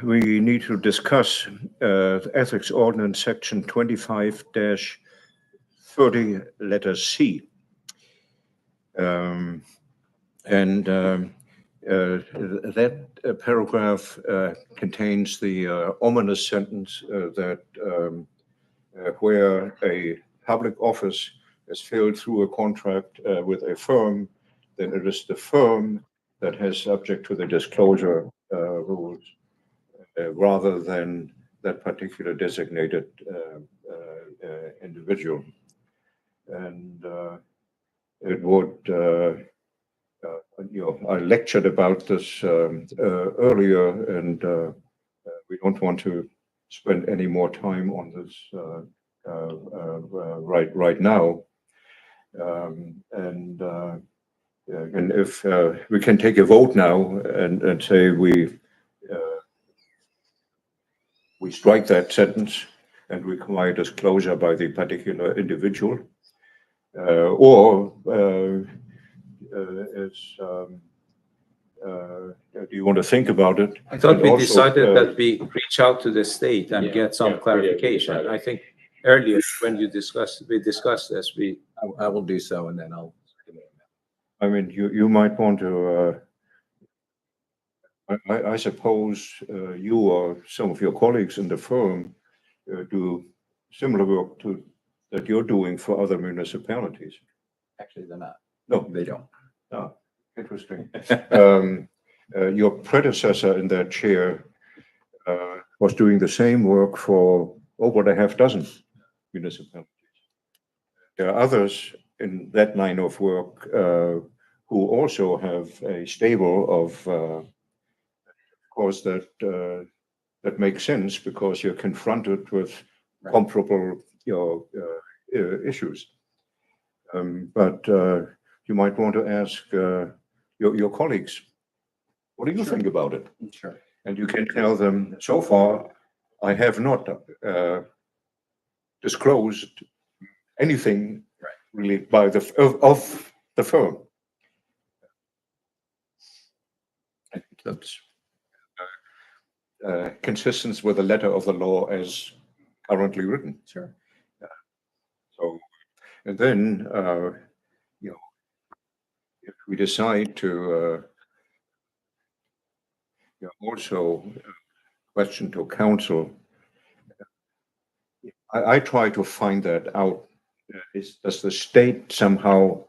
We need to discuss the ethics ordinance section 25-30, letter C. That paragraph contains the ominous sentence that where a public office is filled through a contract with a firm, then it is the firm that has subject to the disclosure rules rather than that particular designated individual. And it would, I lectured about this earlier, and we don't want to spend any more time on this right now. And if we can take a vote now and say we strike that sentence and require disclosure by the particular individual, or do you want to think about it? I thought And we also, decided that we reach out to the state and get some clarification. I think earlier when we discussed this, I will do so, and then I'll. I mean, you might want to, I suppose you or some of your colleagues in the firm do similar work that you're doing for other municipalities. Actually, they're not. No, They don't. oh, interesting. Your predecessor in that chair was doing the same work for over a half dozen municipalities. There are others in that line of work who also have a stable of course, that makes sense because you're confronted with comparable issues. But you might want to ask your colleagues, what do you think about it? Sure. And you can tell them, so far, I have not disclosed anything really by of the firm. That's consistent with the letter of the law as currently written. Sure. So, and then, if we decide to also question to council, I try to find that out. Does the state somehow,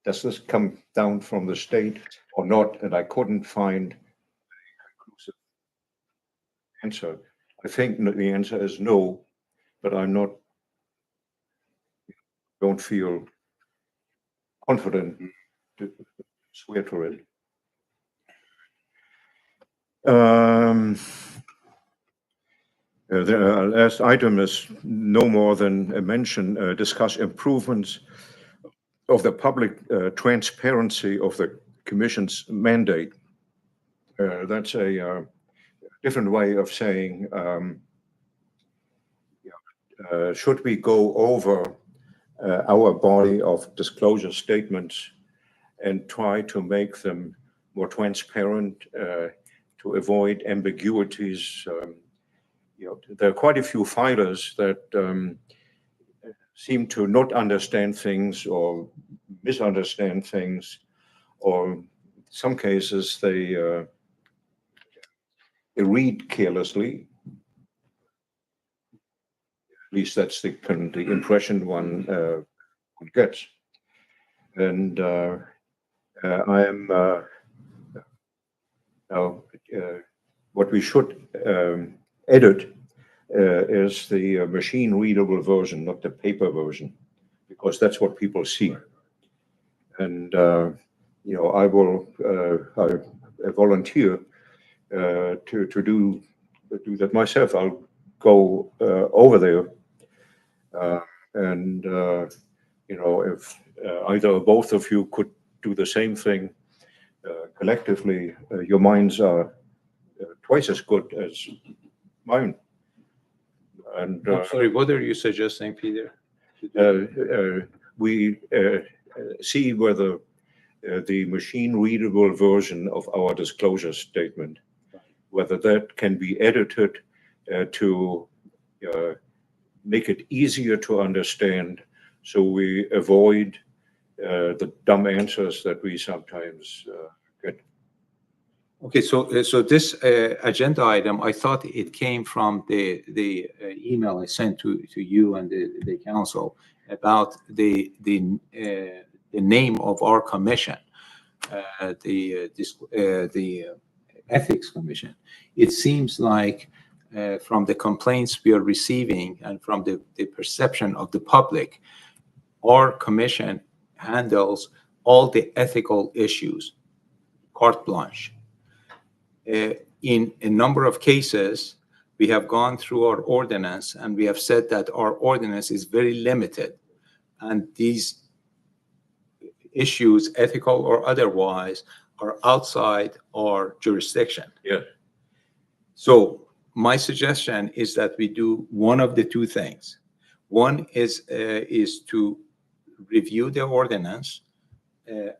does this come down from the state or not? And I couldn't find a conclusive answer. I think the answer is no, but I'm not don't feel confident to swear to it. The last item is no more than a mention, discuss improvements of the public transparency of the Commission's mandate. That's a different way of saying, should we go over our body of disclosure statements and try to make them more transparent to avoid ambiguities? There are quite a few filers that seem to not understand things or misunderstand things, or in some cases they read carelessly. At least that's the impression one gets. And I am now what we should edit is the machine readable version, not the paper version, because that's what people see. And I will I volunteer to do that myself. I'll go over there, and if either or both of you could do the same thing collectively, your minds are twice as good as mine. And I'm sorry, what are you suggesting, Peter? we see whether the machine readable version of our disclosure statement, whether that can be edited to make it easier to understand, so we avoid the dumb answers that we sometimes get. Okay, so this agenda item, I thought it came from the email I sent to you and the council about the name of our commission, the Ethics Commission. It seems like from the complaints we are receiving and from the perception of the public, our commission handles all the ethical issues, carte blanche. In a number of cases, we have gone through our ordinance and we have said that our ordinance is very limited, and these issues, ethical or otherwise, are outside our jurisdiction. Yeah. So my suggestion is that we do one of the two things. One is to review the ordinance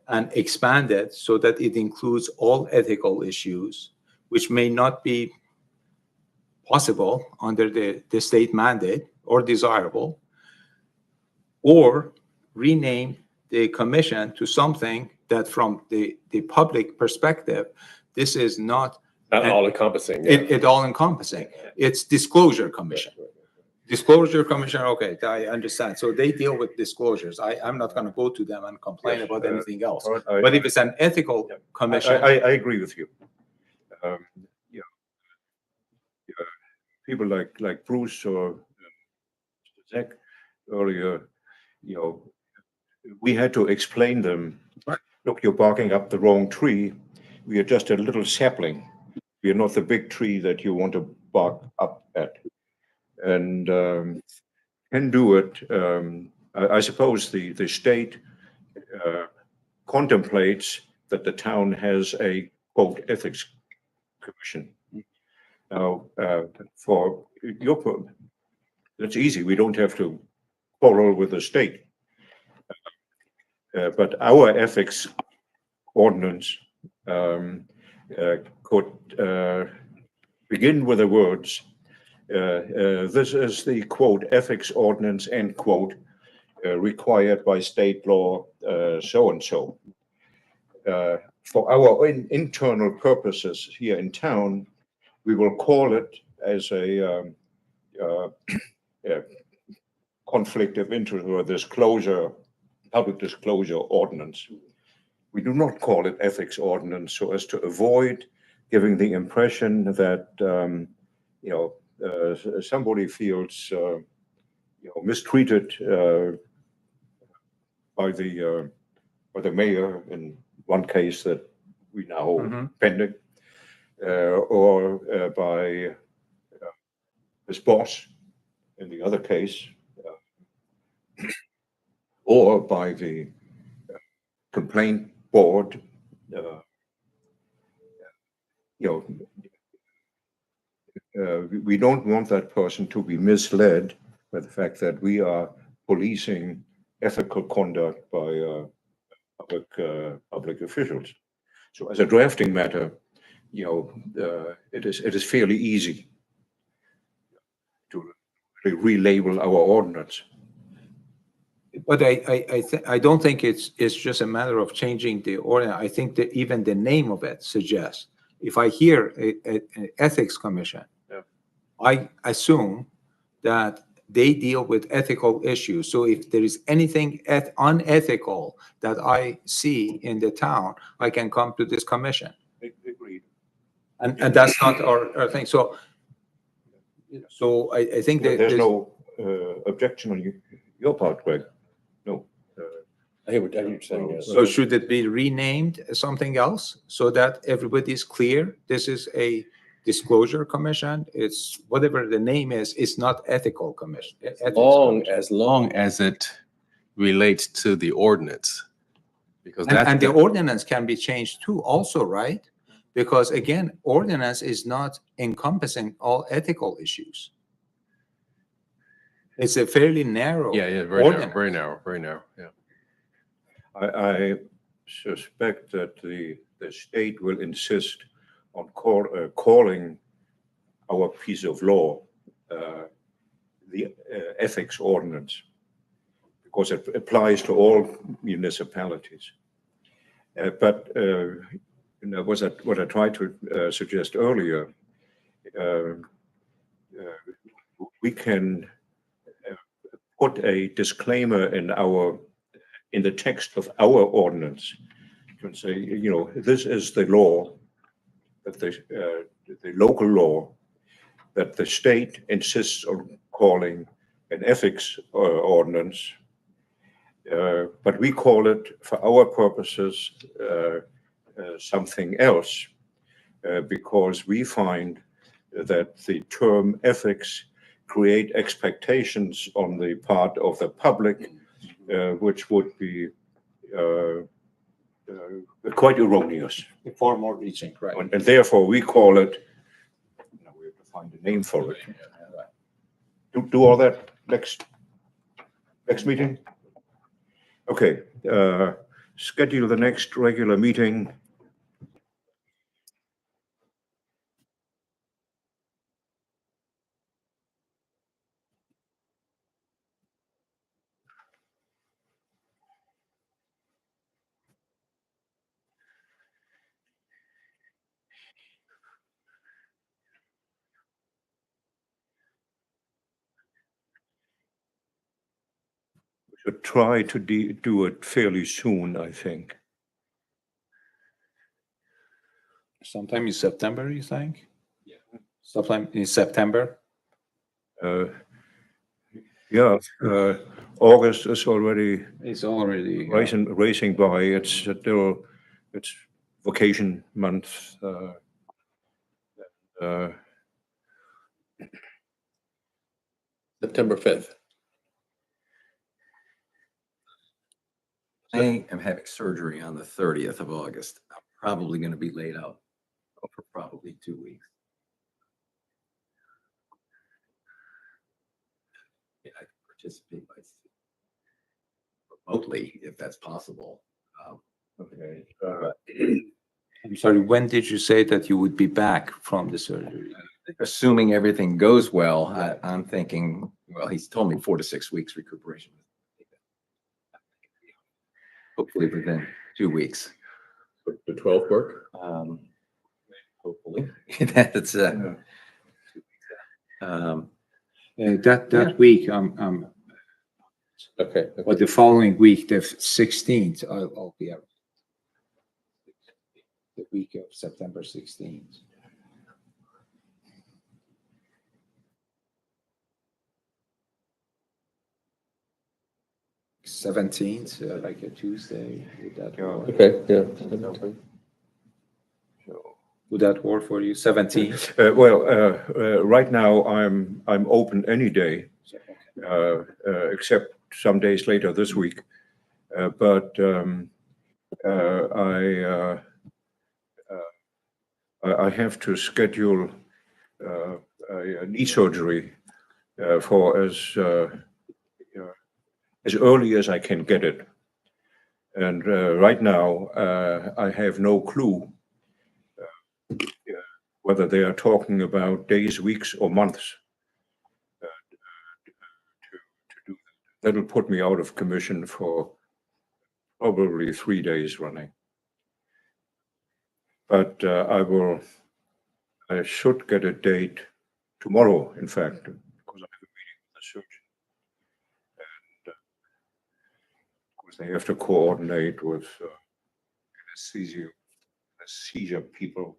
and expand it so that it includes all ethical issues, which may not be possible under the state mandate or desirable, or rename the commission to something that from the public perspective, this is not all encompassing. it all encompassing. It's Disclosure Commission. Disclosure Commission, okay, I understand. So they deal with disclosures. I'm not going to go to them and complain Yes, about anything else. right, But if it's an ethical commission, I agree with you. People like Bruce or Zach earlier, we had to explain them. Look, you're barking up the wrong tree. We are just a little sapling. We are not the big tree that you want to bark up at. And can do it. I suppose the state contemplates that the town has a quote ethics commission. Now, for your that's easy. We don't have to quarrel with the state. But our ethics ordinance could begin with the words, this is the quote ethics ordinance end quote required by state law so and so. For our internal purposes here in town, we will call it as a conflict of interest or disclosure, public disclosure ordinance. We do not call it ethics ordinance so as to avoid giving the impression that somebody feels mistreated by the mayor in one case that we now Mhm. pending, or by his boss in the other case, or by the complaint board. You know, we don't want that person to be misled by the fact that we are policing ethical conduct by public officials. So, as a drafting matter, it is fairly easy to relabel our ordinance. But I don't think it's just a matter of changing the ordinance. I think that even the name of it suggests, if I hear an ethics commission, Yeah. I assume that they deal with ethical issues. So if there is anything unethical that I see in the town, I can come to this commission. Agreed. And that's not our thing. So I think that There's no objection on your part, Greg. No. I hear what you're saying, yes. So should it be renamed something else so that everybody's clear? This is a disclosure commission. It's whatever the name is. It's not ethical commission. Ethics commission. As long as it relates to the ordinance. Because And, that's. and the ordinance can be changed too, also, right? Because again, ordinance is not encompassing all ethical issues. It's a fairly narrow. Yeah, very narrow, ordinance. very narrow, yeah. I suspect that the state will insist on calling our piece of law the ethics ordinance, because it applies to all municipalities. But what I tried to suggest earlier, we can put a disclaimer in the text of our ordinance. You can say, this is the law, that the local law that the state insists on calling an ethics ordinance, but we call it, for our purposes, something else, because we find that the term ethics create expectations on the part of the public, which would be quite erroneous. Far more reaching, right? And therefore, we call it, we have to find a name for it. Do all that next meeting? Okay, schedule the next regular meeting. We should try to do it fairly soon, I think. Sometime in September, you think? Yeah. Sometime in September? Yeah, August is already It's already. racing by. It's vacation month. September 5th. I am having surgery on the 30th of August. I'm probably going to be laid out for probably 2 weeks. Yeah, I can participate remotely if that's possible. Okay. I'm sorry, when did you say that you would be back from the surgery? Assuming everything goes well, I'm thinking, well, he's told me 4 to 6 weeks recuperation. Hopefully within 2 weeks. The 12th work? Hopefully. That's That week, Okay. but the following week, the 16th, I'll be out. The week of September 16th. 17th, like a Tuesday, would that Yeah. work? Okay, yeah. Would that work for you, 17th? Right now, I'm open any day, except some days later this week. But I have to schedule a knee surgery for as early as I can get it. And right now, I have no clue whether they are talking about days, weeks, or months to do that. That'll put me out of commission for probably 3 days running. But I should get a date tomorrow, in fact, because I have a meeting with the surgeon. And of course, they have to coordinate with anesthesia people,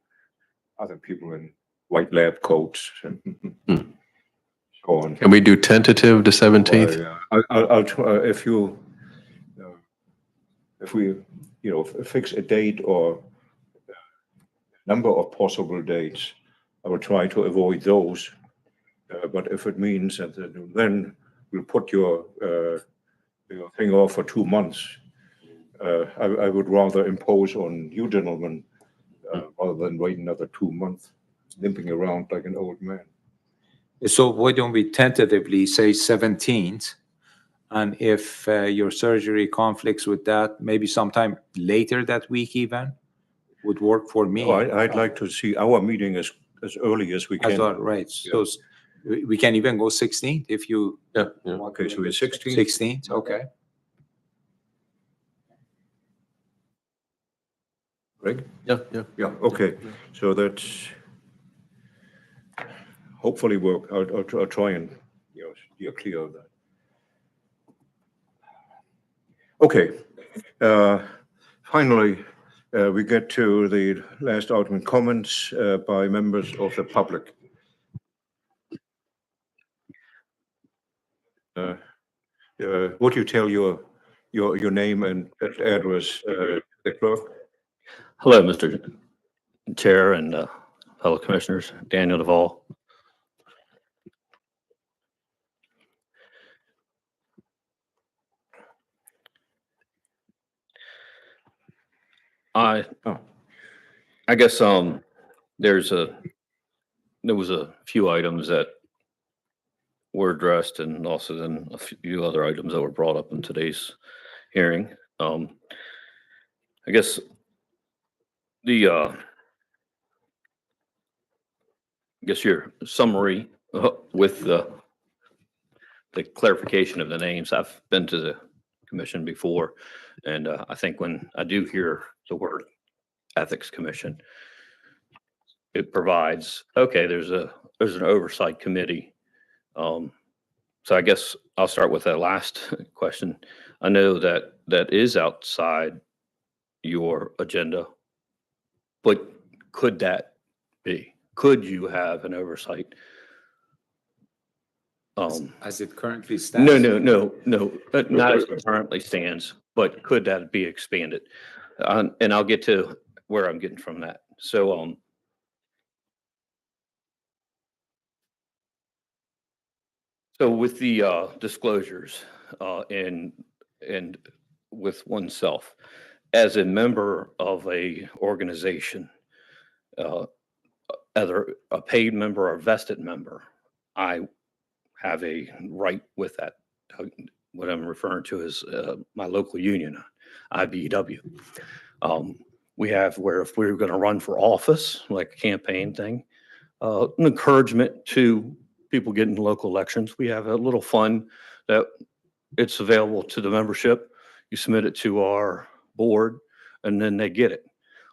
other people in white lab coats, and so on. Can we do tentative the 17th? I'll try, if we, fix a date or number of possible dates, I will try to avoid those. But if it means that then we'll put your thing off for 2 months, I would rather impose on you gentlemen rather than wait another 2 months, limping around like an old man. So why don't we tentatively say 17th? And if your surgery conflicts with that, maybe sometime later that week even would work for me. Oh, I'd like to see our meeting as early as we As can. well, right. So we can even go 16th if you. Yeah. Okay, so it's 16th? 16th, okay. Greg? Yeah. Yeah, okay. So that's hopefully work. I'll try and, steer clear of that. Okay. Finally, we get to the last item in comments by members of the public. Would you tell your name and address, the clerk? Hello, Mr. Chair and fellow commissioners, Daniel Duvall. I guess there was a few items that were addressed and also then a few other items that were brought up in today's hearing. I guess your summary with the clarification of the names. I've been to the commission before, and I think when I do hear the word Ethics Commission, it provides, okay, there's an oversight committee. So I guess I'll start with that last question. I know that is outside your agenda, but could that be? Could you have an oversight? As it currently stands. No, not as it currently stands, but could that be expanded? And I'll get to where I'm getting from that. So, with the disclosures and with oneself, as a member of a organization, either a paid member or vested member, I have a right with that. What I'm referring to is my local union, IBEW. We have where if we're going to run for office, like a campaign thing, an encouragement to people getting local elections. We have a little fund that it's available to the membership. You submit it to our board and then they get it.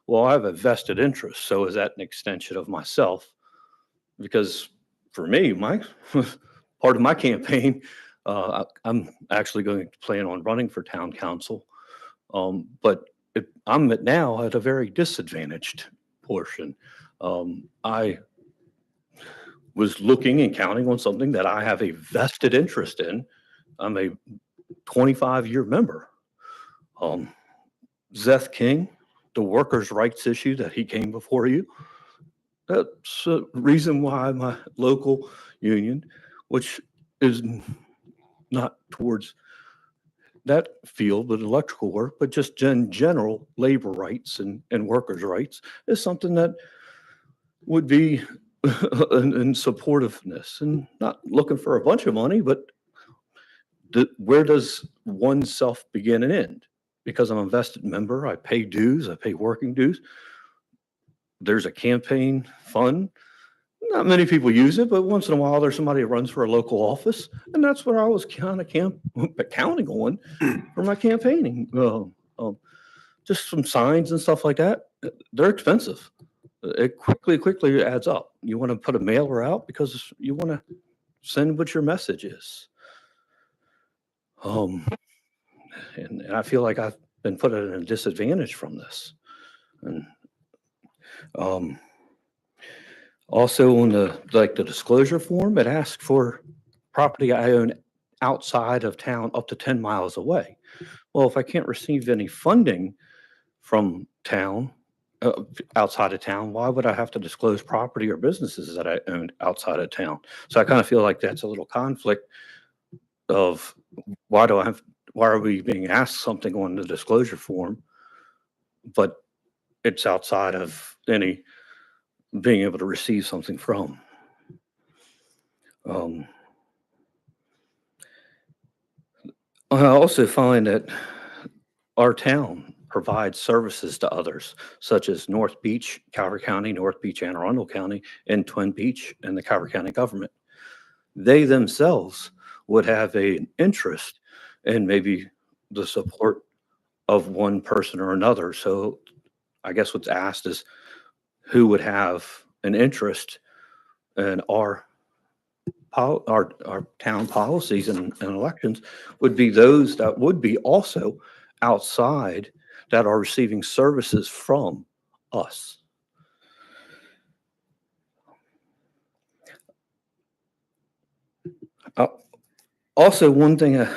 Well, I have a vested interest. So is that an extension of myself? Because for me, my part of my campaign, I'm actually going to plan on running for town council. But I'm now at a very disadvantaged portion. I was looking and counting on something that I have a vested interest in. I'm a 25-year member. Zeth King, the workers' rights issue that he came before you, that's a reason why my local union, which is not towards that field, but electrical work, but just in general, labor rights and workers' rights is something that would be in supportiveness and not looking for a bunch of money, but where does oneself begin and end? Because I'm a vested member, I pay dues, I pay working dues. There's a campaign fund. Not many people use it, but once in a while there's somebody that runs for a local office. And that's what I was kind of counting on for my campaigning. Just some signs and stuff like that. They're expensive. It quickly adds up. You want to put a mailer out because you want to send what your message is. And I feel like I've been put at a disadvantage from this. And also on the disclosure form, it asks for property I own outside of town up to 10 miles away. Well, if I can't receive any funding from town, outside of town, why would I have to disclose property or businesses that I own outside of town? So I kind of feel like that's a little conflict of why are we being asked something on the disclosure form, but it's outside of any being able to receive something from. I also find that our town provides services to others, such as North Beach, Calvert County, North Beach, Anne Arundel County, and Twin Beach, and the Calvert County government. They themselves would have an interest in maybe the support of one person or another. So I guess what's asked is who would have an interest in our town policies and elections would be those that would be also outside that are receiving services from us. Also, one thing I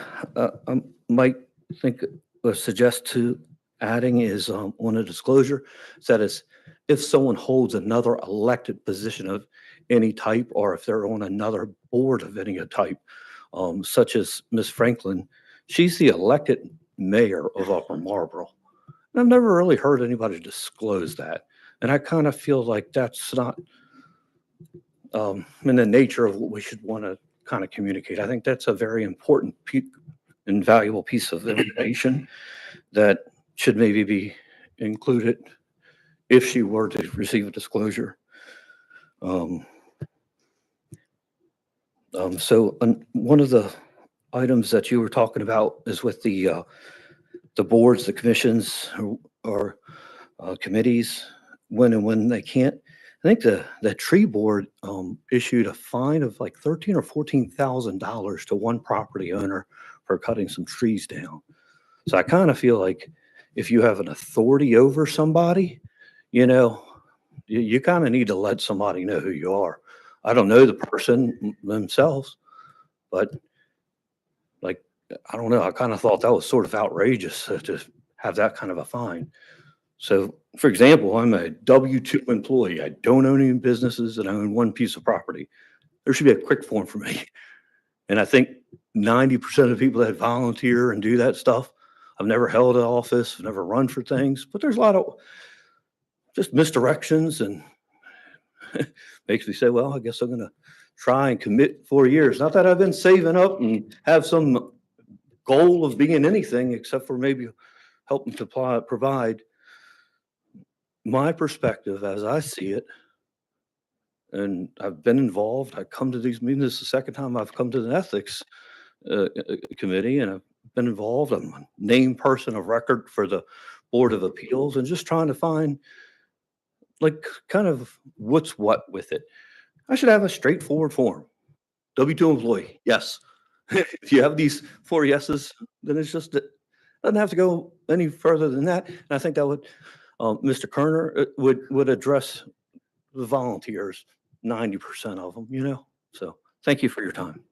might think or suggest to adding is on a disclosure that is if someone holds another elected position of any type, or if they're on another board of any type, such as Ms. Franklin, she's the elected mayor of Upper Marlboro. And I've never really heard anybody disclose that. And I kind of feel like that's not in the nature of what we should want to kind of communicate. I think that's a very important and valuable piece of information that should maybe be included if she were to receive a disclosure. So one of the items that you were talking about is with the boards, the commissions, or committees, when they can't. I think the tree board issued a fine of like $13,000 or $14,000 to one property owner for cutting some trees down. So I kind of feel like if you have an authority over somebody, you kind of need to let somebody know who you are. I don't know the person themselves, but like, I don't know. I kind of thought that was sort of outrageous to have that kind of a fine. So, for example, I'm a W-2 employee. I don't own any businesses and I own one piece of property. There should be a quick form for me. And I think 90% of people that volunteer and do that stuff, I've never held an office, I've never run for things, but there's a lot of just misdirections and makes me say, well, I guess I'm going to try and commit 4 years. Not that I've been saving up and have some goal of being anything except for maybe helping to provide my perspective as I see it. And I've been involved. I come to these meetings. This is the second time I've come to the ethics committee, and I've been involved. I'm a named person of record for the Board of Appeals and just trying to find like kind of what's what with it. I should have a straightforward form. W-2 employee, yes. If you have these 4 yeses, then it's just, it doesn't have to go any further than that. And I think that would, Mr. Kerner would address the volunteers, 90% of them, So thank you for your time.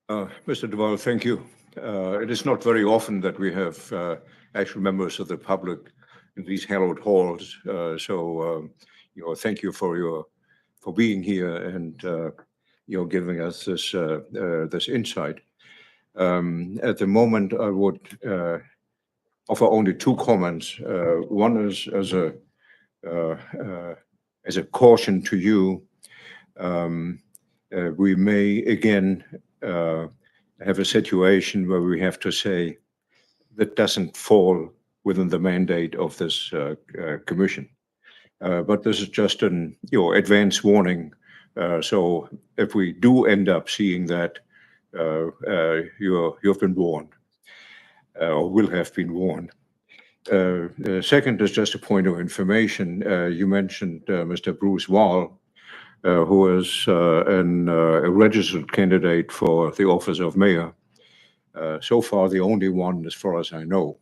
Mr. Duval, thank you. It is not very often that we have actual members of the public in these hallowed halls. Thank you for being here and giving us this insight. At the moment, I would offer only two comments. One is as a caution to you. We may again have a situation where we have to say that doesn't fall within the mandate of this commission. But this is just an advance warning. So if we do end up seeing that, you've been warned or will have been warned. Second is just a point of information. You mentioned Mr. Bruce Wall, who is a registered candidate for the office of mayor. So far, the only one, as far as I know.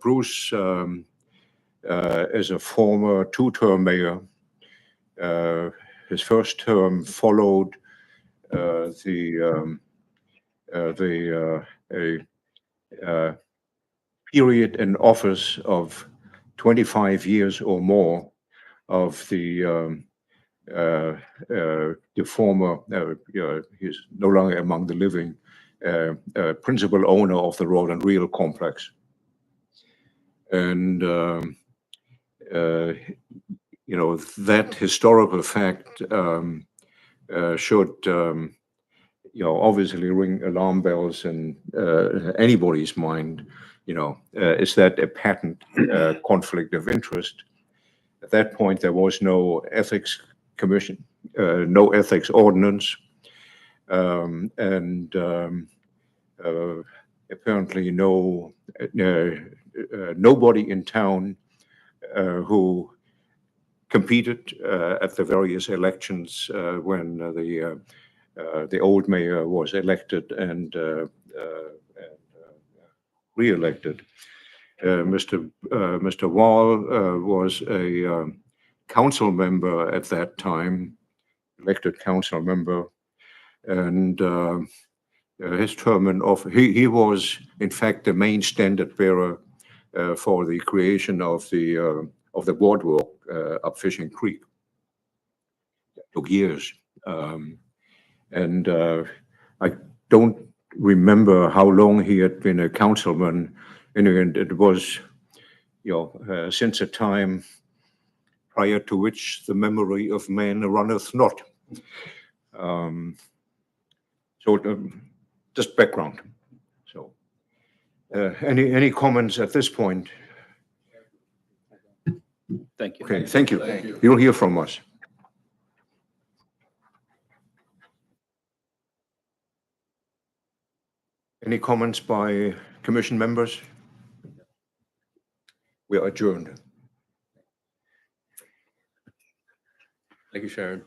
Bruce is a former two-term mayor. His first term followed a period in office of 25 years or more of the former, he's no longer among the living, principal owner of the Road and Rail complex. And, that historical fact should, obviously ring alarm bells in anybody's mind. Is that a patent conflict of interest? At that point, there was no ethics commission, no ethics ordinance, and apparently nobody in town who competed at the various elections when the old mayor was elected and re-elected. Mr. Wall was a council member at that time, elected council member, and his term in office, he was in fact the main standard bearer for the creation of the boardwalk up Fishing Creek. It took years, and I don't remember how long he had been a councilman. And it was, since a time prior to which the memory of man runneth not. Just background. So, any comments at this point? Thank you. Okay, thank you. You'll hear from us. Any comments by commission members? We are adjourned. Thank you, Sharon.